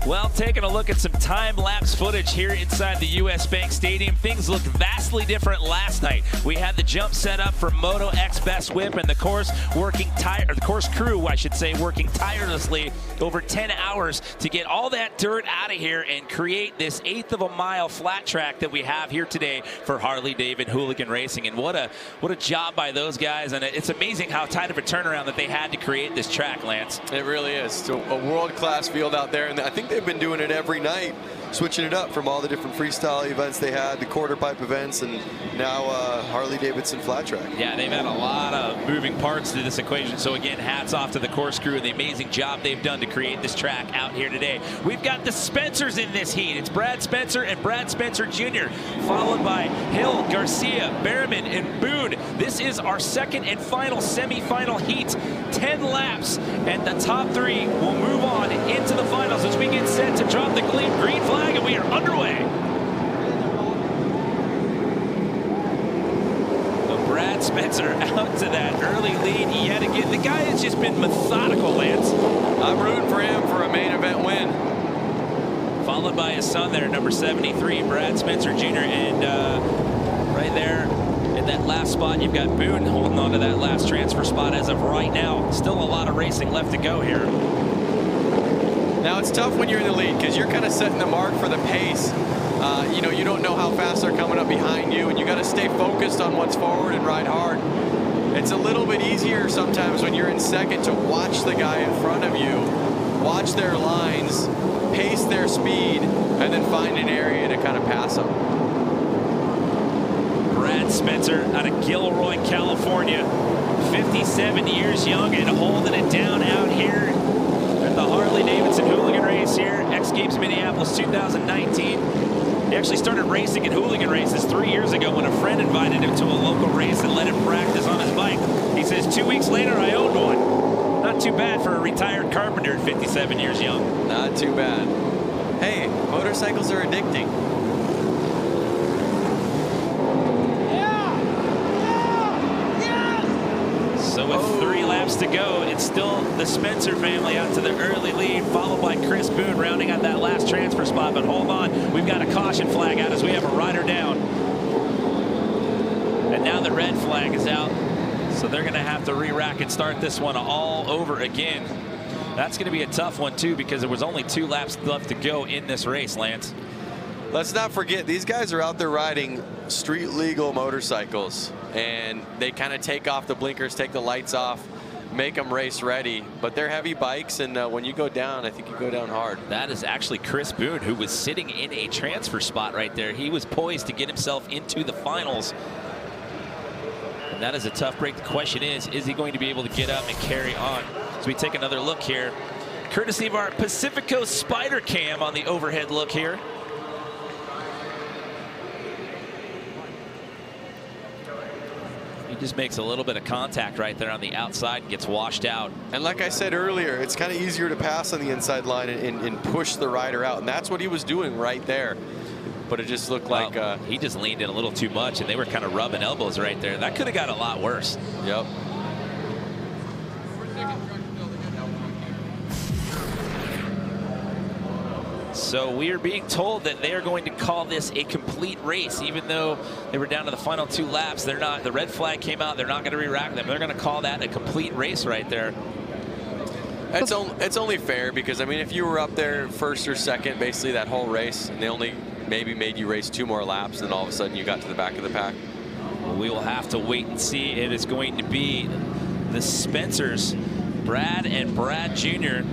Well, taking a look at some time-lapse footage here inside the US Bank Stadium, things looked vastly different last night. We had the jump set up for Moto X Best Whip, and the course crew, I should say, working tirelessly over 10 hours to get all that dirt out of here and create this 1/8 of a mile flat track that we have here today for Harley-Davidson Hooligan Racing. And what a job by those guys, and it's amazing how tight of a turnaround that they had to create this track, Lance. It really is. So a world-class field out there, and I think they've been doing it every night, switching it up from all the different freestyle events they had, the quarter pipe events, and now Harley-Davidson flat track. Yeah, they've had a lot of moving parts to this equation. So again, hats off to the course crew and the amazing job they've done to create this track out here today. We've got the Spencers in this heat. It's Brad Spencer and Brad Spencer Jr., followed by Hill, Garcia, Behrman, and Boone. This is our second and final semifinal heat. 10 laps, and the top 3 will move on into the finals as we get set to drop the green flag, and we are underway. But Brad Spencer out to that early lead yet again. The guy has just been methodical, Lance. I'm rooting for him for a main event win. Followed by his son there, number 73, Brad Spencer Jr., and right there in that last spot, you've got Boone holding on to that last transfer spot as of right now. Still a lot of racing left to go here. Now, it's tough when you're in the lead because you're kind of setting the mark for the pace. You know, you don't know how fast they're coming up behind you, and you got to stay focused on what's forward and ride hard. It's a little bit easier sometimes when you're in second to watch the guy in front of you, watch their lines, pace their speed, and then find an area to kind of pass them. Brad Spencer out of Gilroy, California, 57 years young and holding it down out here at the Harley-Davidson Hooligan race here, X Games Minneapolis 2019. He actually started racing in hooligan races 3 years ago when a friend invited him to a local race and let him practice on his bike. He says, 2 weeks later, I owned one. Not too bad for a retired carpenter at 57 years young. Not too bad. Hey, motorcycles are addicting. So with 3 laps to go, it's still the Spencer family out to the early lead, followed by Chris Boone rounding out that last transfer spot. But hold on, we've got a caution flag out as we have a rider down. And now the red flag is out. So they're going to have to re-rack and start this one all over again. That's going to be a tough one, too, because there was only 2 laps left to go in this race, Lance. Let's not forget, these guys are out there riding street legal motorcycles, and they kind of take off the blinkers, take the lights off, make them race ready. But they're heavy bikes, and when you go down, I think you go down hard. That is actually Chris Boone, who was sitting in a transfer spot right there. He was poised to get himself into the finals. And that is a tough break. The question is he going to be able to get up and carry on? So we take another look here, courtesy of our Pacifico Spider Cam on the overhead look here. He just makes a little bit of contact right there on the outside and gets washed out. And like I said earlier, it's kind of easier to pass on the inside line and push the rider out. And that's what he was doing right there. But it just looked like he just leaned in a little too much, and they were kind of rubbing elbows right there. That could have got a lot worse. Yep. So we are being told that they are going to call this a complete race, even though they were down to the final 2 laps. They're not. The red flag came out. They're not going to re-rack them. They're going to call that a complete race right there. It's only fair because, I mean, if you were up there first or second basically that whole race, and they only maybe made you race 2 more laps, and all of a sudden you got to the back of the pack. Well, we will have to wait and see. It is going to be the Spencers, Brad and Brad Jr.,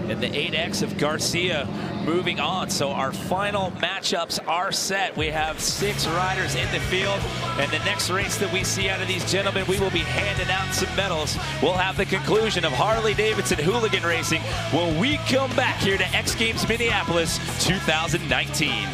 and the 8X of Garcia moving on. So our final matchups are set. We have 6 riders in the field, and the next race that we see out of these gentlemen, we will be handing out some medals. We'll have the conclusion of Harley-Davidson Hooligan Racing when we come back here to X Games Minneapolis 2019.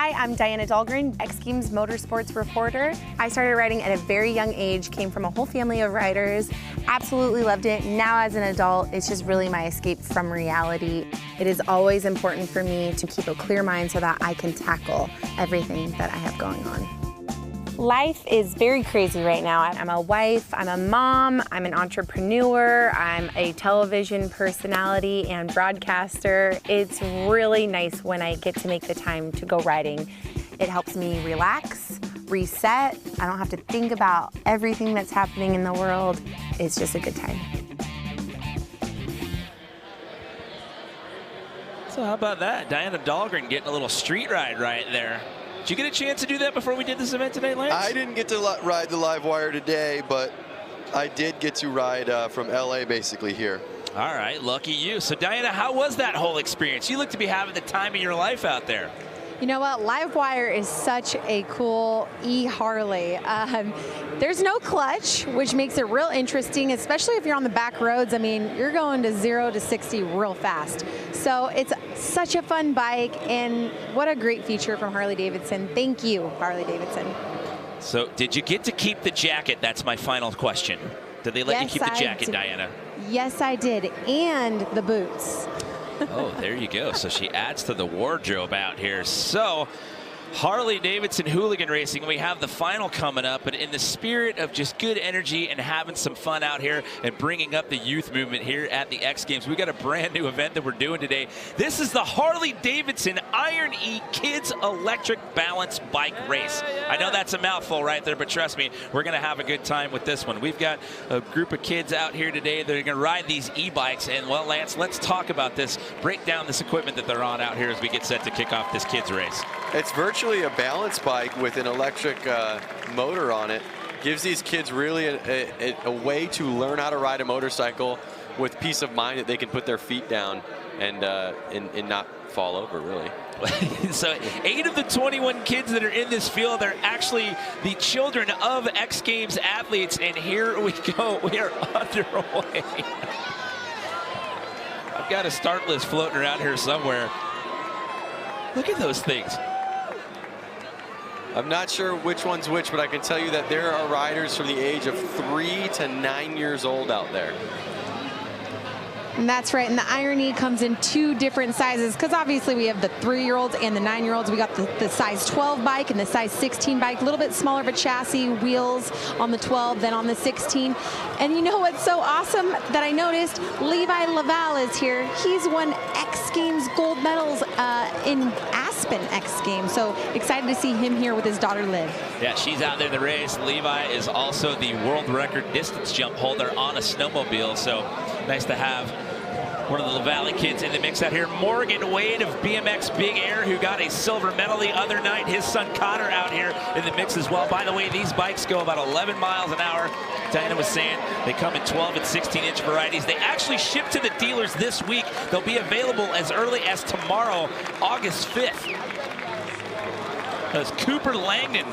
Hi, I'm Diana Dahlgren, X Games motorsports reporter. I started riding at a very young age, came from a whole family of riders, absolutely loved it. Now as an adult, it's just really my escape from reality. It is always important for me to keep a clear mind so that I can tackle everything that I have going on. Life is very crazy right now. I'm a wife, I'm a mom, I'm an entrepreneur, I'm a television personality and broadcaster. It's really nice when I get to make the time to go riding. It helps me relax, reset. I don't have to think about everything that's happening in the world. It's just a good time. So how about that? Diana Dahlgren getting a little street ride right there. Did you get a chance to do that before we did this event today, Lance? I didn't get to ride the live wire today, but I did get to ride from LA basically here. All right, lucky you. So Diana, how was that whole experience? You look to be having the time of your life out there. You know what? Livewire is such a cool e-Harley. There's no clutch, which makes it real interesting, especially if you're on the back roads. I mean, you're going to 0 to 60 real fast. So it's such a fun bike, and what a great feature from Harley-Davidson. Thank you, Harley-Davidson. So did you get to keep the jacket? That's my final question. Did they let you keep the jacket, Diana? Yes, I did, and the boots. Oh, there you go. So she adds to the wardrobe out here. So Harley-Davidson Hooligan Racing, we have the final coming up, but in the spirit of just good energy and having some fun out here and bringing up the youth movement here at the X Games, we got a brand new event that we're doing today. This is the Harley-Davidson Iron E Kids Electric Balance Bike Race. I know that's a mouthful right there, but trust me, we're going to have a good time with this one. We've got a group of kids out here today that are going to ride these e-bikes, and well, Lance, let's talk about this, break down this equipment that they're on out here as we get set to kick off this kids race. It's virtually a balance bike with an electric motor on it. Gives these kids really a way to learn how to ride a motorcycle with peace of mind that they can put their feet down and not fall over, really. So 8 of the 21 kids that are in this field are actually the children of X Games athletes, and here we go. We are underway. I've got a start list floating around here somewhere. Look at those things. I'm not sure which one's which, but I can tell you that there are riders from the age of 3 to 9 years old out there. And that's right, and the Iron E comes in 2 different sizes, because obviously we have the 3-year-olds and the 9-year-olds. We got the size 12 bike and the size 16 bike, a little bit smaller of a chassis, wheels on the 12 than on the 16. And you know what's so awesome that I noticed? Levi Laval is here. He's won X Games gold medals in Aspen X Games, so excited to see him here with his daughter Liv. Yeah, she's out there in the race. Levi is also the world record distance jump holder on a snowmobile, so nice to have one of the LaValle kids in the mix out here. Morgan Wade of BMX Big Air, who got a silver medal the other night. His son Connor out here in the mix as well. By the way, these bikes go about 11 miles an hour. Diana was saying they come in 12 and 16-inch varieties. They actually ship to the dealers this week. They'll be available as early as tomorrow, August 5th. That's Cooper Langdon.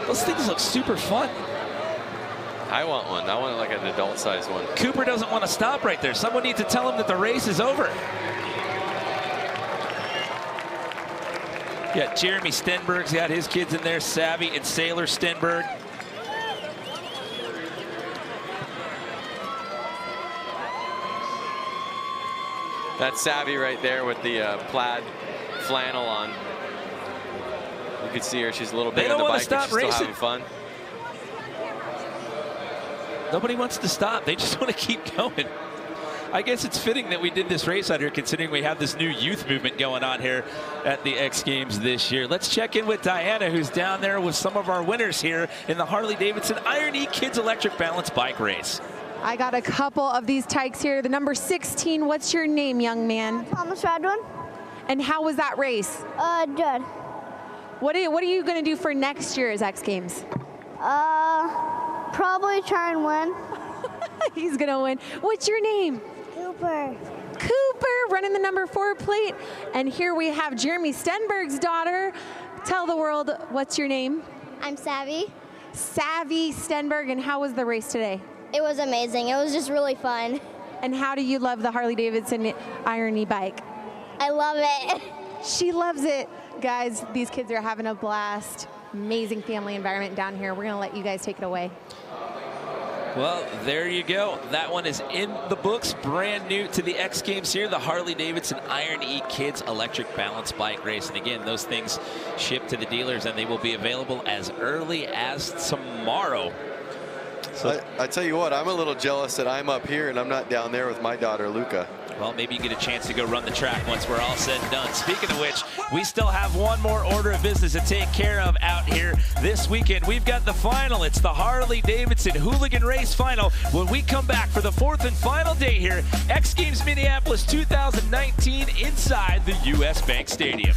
Those things look super fun. I want one. I want like an adult-sized one. Cooper doesn't want to stop right there. Someone needs to tell him that the race is over. Yeah, Jeremy Stenberg's got his kids in there, Savvy and Sailor Stenberg. That's Savvy right there with the plaid flannel on. You can see her. She's a little bit on the bike, but she's still having fun. Nobody wants to stop. They just want to keep going. I guess it's fitting that we did this race out here, considering we have this new youth movement going on here at the X Games this year. Let's check in with Diana, who's down there with some of our winners here in the Harley-Davidson Iron E Kids Electric Balance Bike Race. I got a couple of these tykes here. The number 16, what's your name, young man? Thomas Radwin. And how was that race? Good. What are you going to do for next year's X Games? Probably try and win. He's going to win. What's your name? Cooper. Cooper, running the number 4 plate. And here we have Jeremy Stenberg's daughter. Tell the world, what's your name? I'm Savvy. Savvy Stenberg, and how was the race today? It was amazing. It was just really fun. And how do you love the Harley-Davidson Iron E bike? I love it. She loves it. Guys, these kids are having a blast. Amazing family environment down here. We're going to let you guys take it away. Well, there you go. That one is in the books. Brand new to the X Games here, the Harley-Davidson Iron E Kids Electric Balance Bike Race. And again, those things ship to the dealers, and they will be available as early as tomorrow. So I tell you what, I'm a little jealous that I'm up here and I'm not down there with my daughter, Luca. Well, maybe you get a chance to go run the track once we're all said and done. Speaking of which, we still have one more order of business to take care of out here this weekend. We've got the final. It's the Harley-Davidson Hooligan Race Final. When we come back for the fourth and final day here, X Games Minneapolis 2019 inside the U.S. Bank Stadium.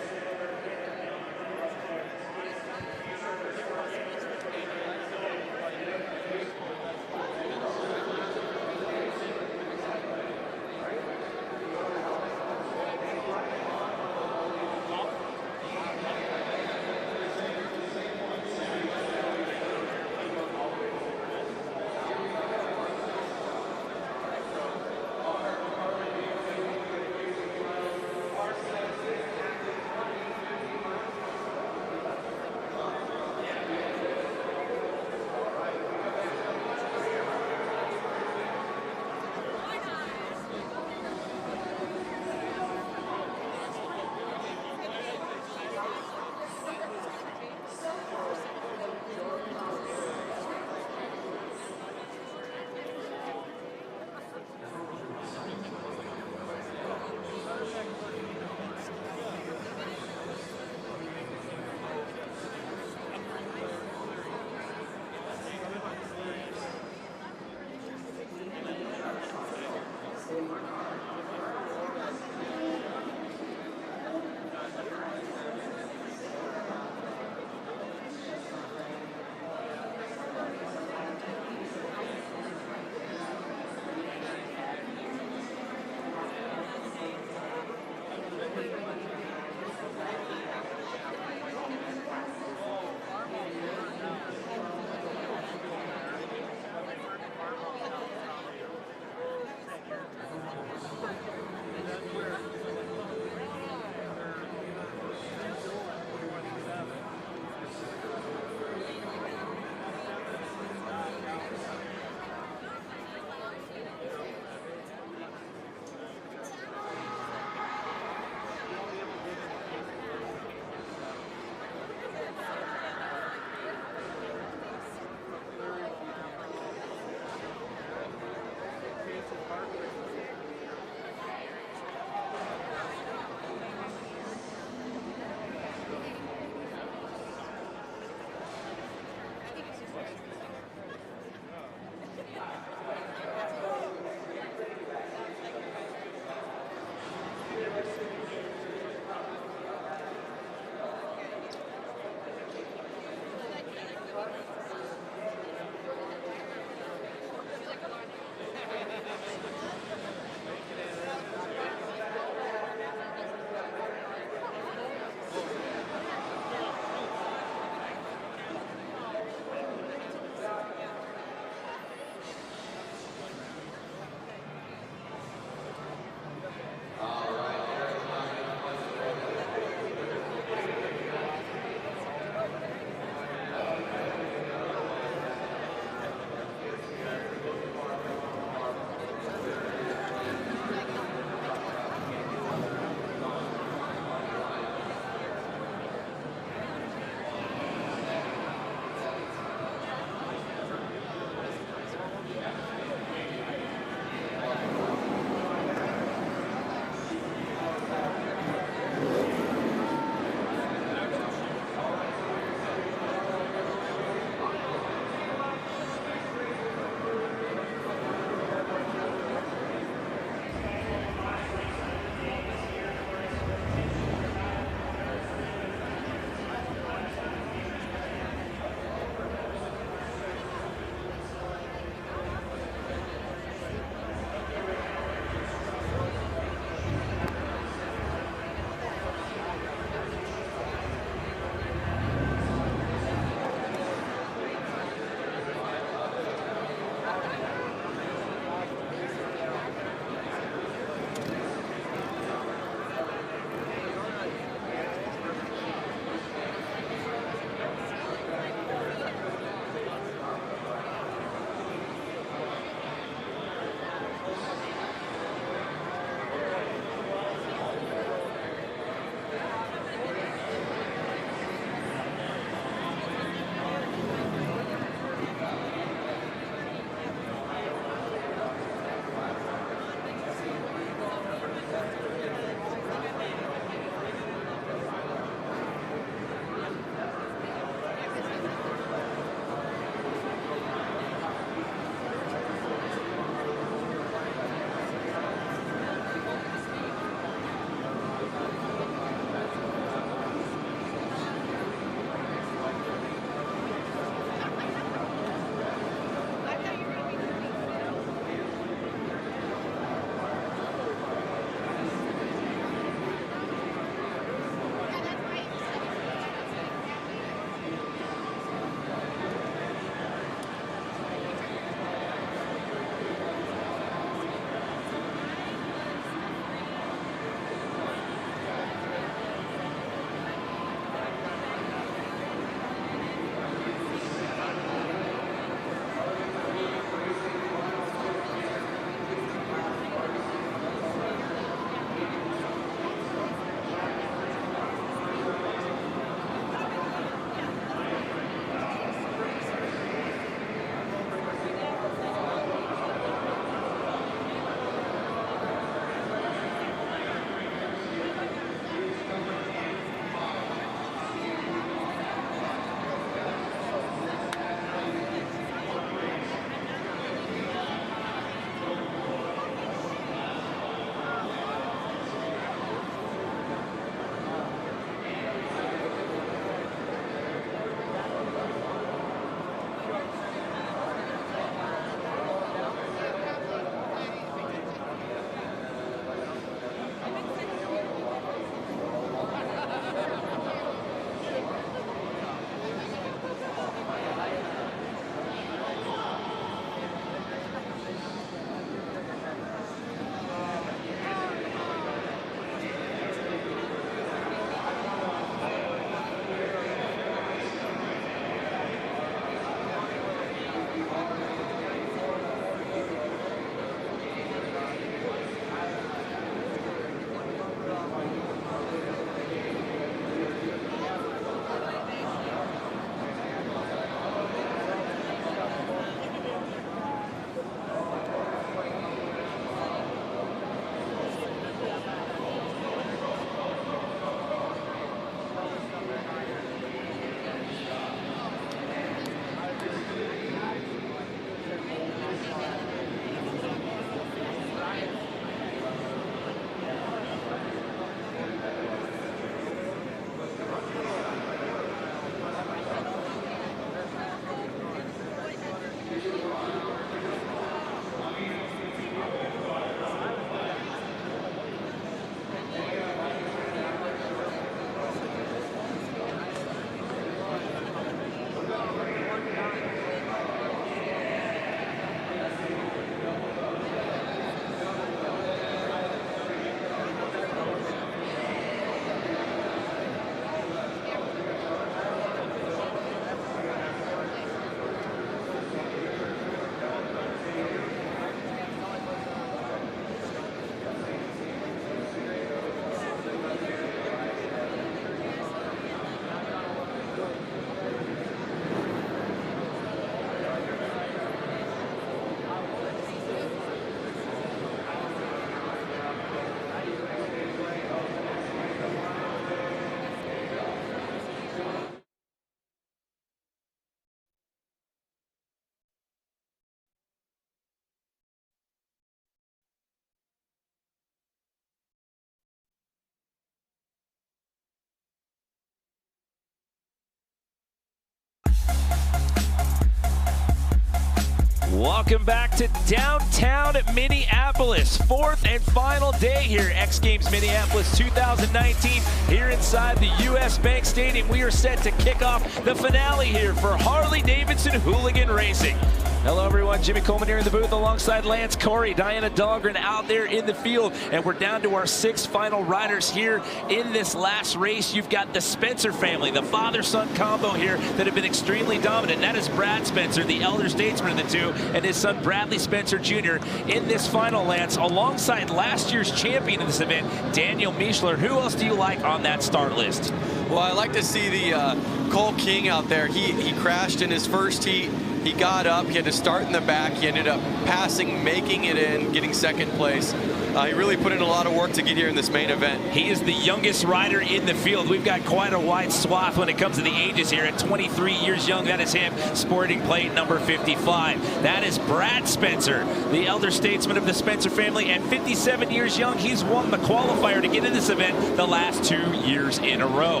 Welcome back to downtown Minneapolis. Fourth and final day here, X Games Minneapolis 2019. Here inside the US Bank Stadium, we are set to kick off the finale here for Harley-Davidson Hooligan Racing. Hello everyone, Jimmy Coleman here in the booth alongside Lance Corey, Diana Dahlgren out there in the field, and we're down to our 6 final riders here in this last race. You've got the Spencer family, the father-son combo here that have been extremely dominant. That is Brad Spencer, the elder statesman of the two, and his son Bradley Spencer Jr. in this final, Lance, alongside last year's champion in this event, Daniel Mischler. Who else do you like on that start list? Well, I like to see the Cole King out there. He crashed in his first heat. He got up, he had to start in the back, he ended up passing, making it in, getting second place. He really put in a lot of work to get here in this main event. He is the youngest rider in the field. We've got quite a wide swath when it comes to the ages here. At 23 years young, that is him, sporting plate number 55. That is Brad Spencer, the elder statesman of the Spencer family. At 57 years young, he's won the qualifier to get in this event the last 2 years in a row.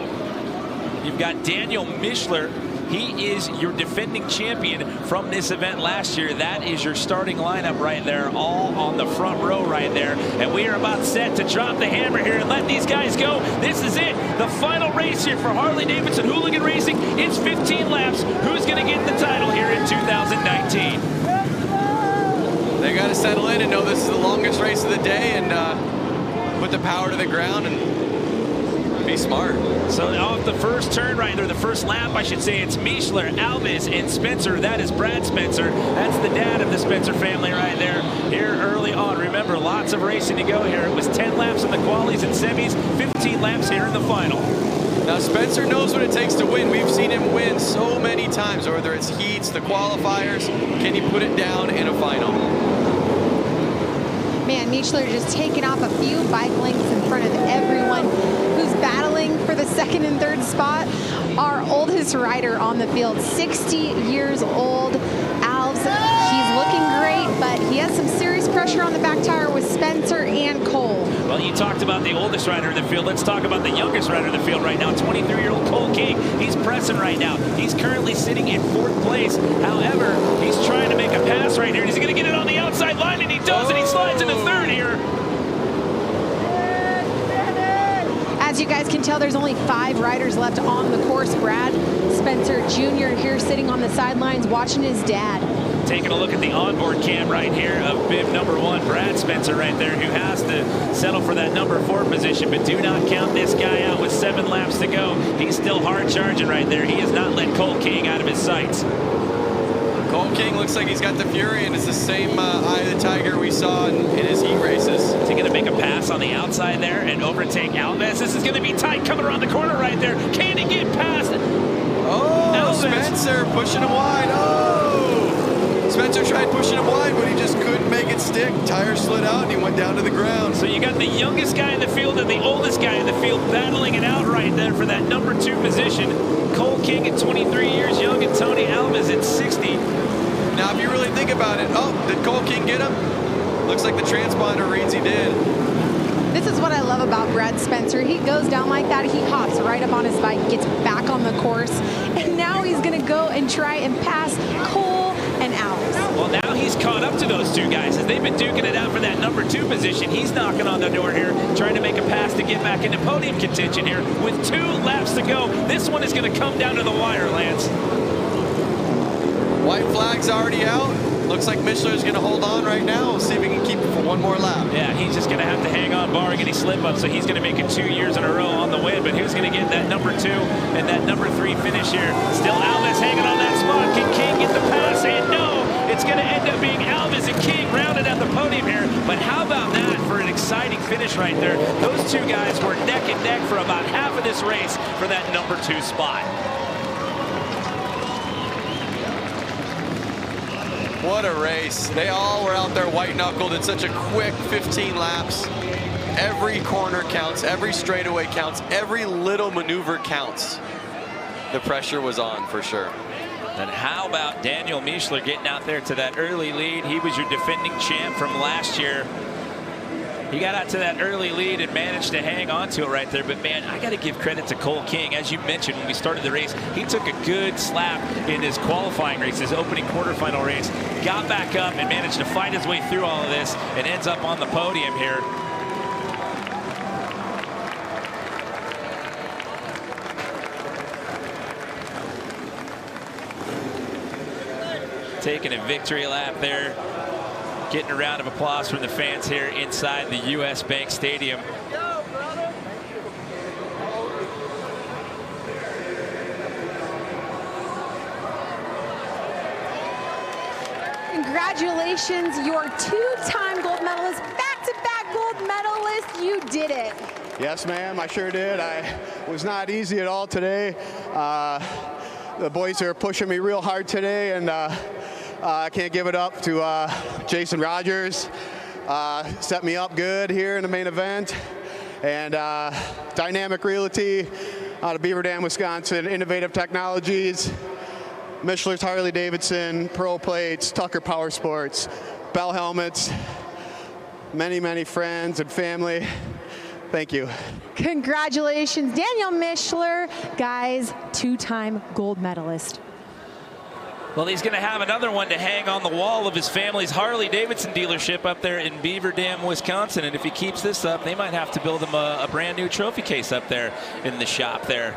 You've got Daniel Mischler. He is your defending champion from this event last year. That is your starting lineup right there, all on the front row right there. And we are about set to drop the hammer here and let these guys go. This is it, the final race here for Harley-Davidson Hooligan Racing. It's 15 laps. Who's going to get the title here in 2019? They got to settle in and know this is the longest race of the day and put the power to the ground and be smart. So off the first turn right there, the first lap, I should say, it's Mischler, Alves, and Spencer. That is Brad Spencer. That's the dad of the Spencer family right there here early on. Remember, lots of racing to go here. It was 10 laps in the qualies and semis, 15 laps here in the final. Now Spencer knows what it takes to win. We've seen him win so many times, whether it's heats, the qualifiers. Can he put it down in a final? Man, Mischler just taking off a few bike lengths in front of everyone who's battling for the second and third spot. Our oldest rider on the field, 60 years old, Alves. He's looking great, but he has some serious pressure on the back tire with Spencer and Cole. Well, you talked about the oldest rider in the field. Let's talk about the youngest rider in the field right now, 23-year-old Cole King. He's pressing right now. He's currently sitting in 4th place. However, he's trying to make a pass right here. He's going to get it on the outside line, and he does, and he slides into 3rd here. As you guys can tell, there's only 5 riders left on the course. Brad Spencer Jr. here sitting on the sidelines watching his dad. Taking a look at the onboard cam right here of bib number 1, Brad Spencer right there, who has to settle for that number 4 position, but do not count this guy out with 7 laps to go. He's still hard charging right there. He has not let Cole King out of his sights. Cole King looks like he's got the fury, and it's the same eye of the tiger we saw in his heat races. Is he going to make a pass on the outside there and overtake Alves? This is going to be tight coming around the corner right there. Can he get past it? Oh, Alves. Spencer pushing him wide. Oh! Spencer tried pushing him wide, but he just couldn't make it stick. Tire slid out, and he went down to the ground. So you got the youngest guy in the field and the oldest guy in the field battling it out right there for that number 2 position. Cole King at 23 years young and Tony Alves at 60. Now, if you really think about it, oh, did Cole King get him? Looks like the transponder reads he did. This is what I love about Brad Spencer. He goes down like that, he hops right up on his bike, gets back on the course, and now he's going to go and try and pass Cole and Alves. Well, now he's caught up to those 2 guys. As they've been duking it out for that number 2 position, he's knocking on the door here, trying to make a pass to get back into podium contention here with 2 laps to go. This one is going to come down to the wire, Lance. White flag's already out. Looks like Mischler's going to hold on right now. We'll see if he can keep it for 1 more lap. Yeah, he's just going to have to hang on, barring any slip-up, so he's going to make it 2 years in a row on the win, but who's going to get that number 2 and that number 3 finish here? Still Alves hanging on that spot. Can King get the pass? And no, it's going to end up being Alves and King rounded at the podium here, but how about that for an exciting finish right there? Those 2 guys were neck and neck for about half of this race for that number 2 spot. What a race. They all were out there white-knuckled in such a quick 15 laps. Every corner counts, every straightaway counts, every little maneuver counts. The pressure was on for sure. And how about Daniel Mischler getting out there to that early lead? He was your defending champ from last year. He got out to that early lead and managed to hang on to it right there. But, man, I got to give credit to Cole King. As you mentioned, when we started the race, he took a good slap in his qualifying race, his opening quarterfinal race, got back up and managed to fight his way through all of this and ends up on the podium here. Taking a victory lap there. Getting a round of applause from the fans here inside the U.S. Bank Stadium. Congratulations, your two-time gold medalist, back-to-back gold medalist. You did it. Yes, ma'am, I sure did. It was not easy at all today. The boys are pushing me real hard today, and I can't give it up to Jason Rogers. Set me up good here in the main event. And Dynamic Realty out of Beaver Dam, Wisconsin, Innovative Technologies, Michelin's Harley-Davidson, Pro Plates, Tucker Power Sports, Bell Helmets, many, many friends and family. Thank you. Congratulations, Daniel Michler, guys, two-time gold medalist. Well, he's going to have another one to hang on the wall of his family's Harley-Davidson dealership up there in Beaver Dam, Wisconsin. And if he keeps this up, they might have to build him a brand new trophy case up there in the shop there.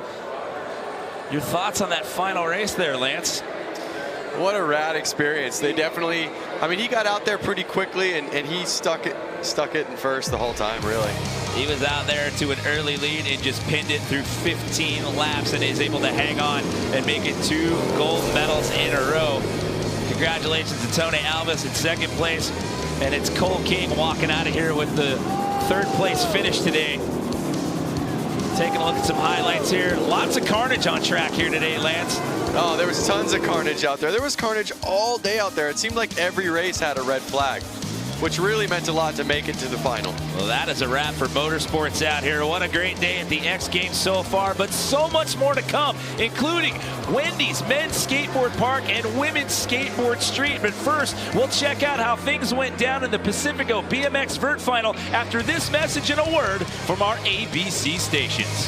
Your thoughts on that final race there, Lance? What a rad experience. They definitely, I mean, he got out there pretty quickly, and he stuck it in first the whole time, really. He was out there to an early lead and just pinned it through 15 laps and is able to hang on and make it 2 gold medals in a row. Congratulations to Tony Alves in second place, and it's Cole King walking out of here with the third place finish today. Taking a look at some highlights here. Lots of carnage on track here today, Lance. Oh, there was tons of carnage out there. There was carnage all day out there. It seemed like every race had a red flag, which really meant a lot to make it to the final. Well, that is a wrap for motorsports out here. What a great day at the X Games so far, but so much more to come, including Wendy's Men's Skateboard Park and Women's Skateboard Street. But first, we'll check out how things went down in the Pacifico BMX Vert Final after this message and a word from our ABC stations.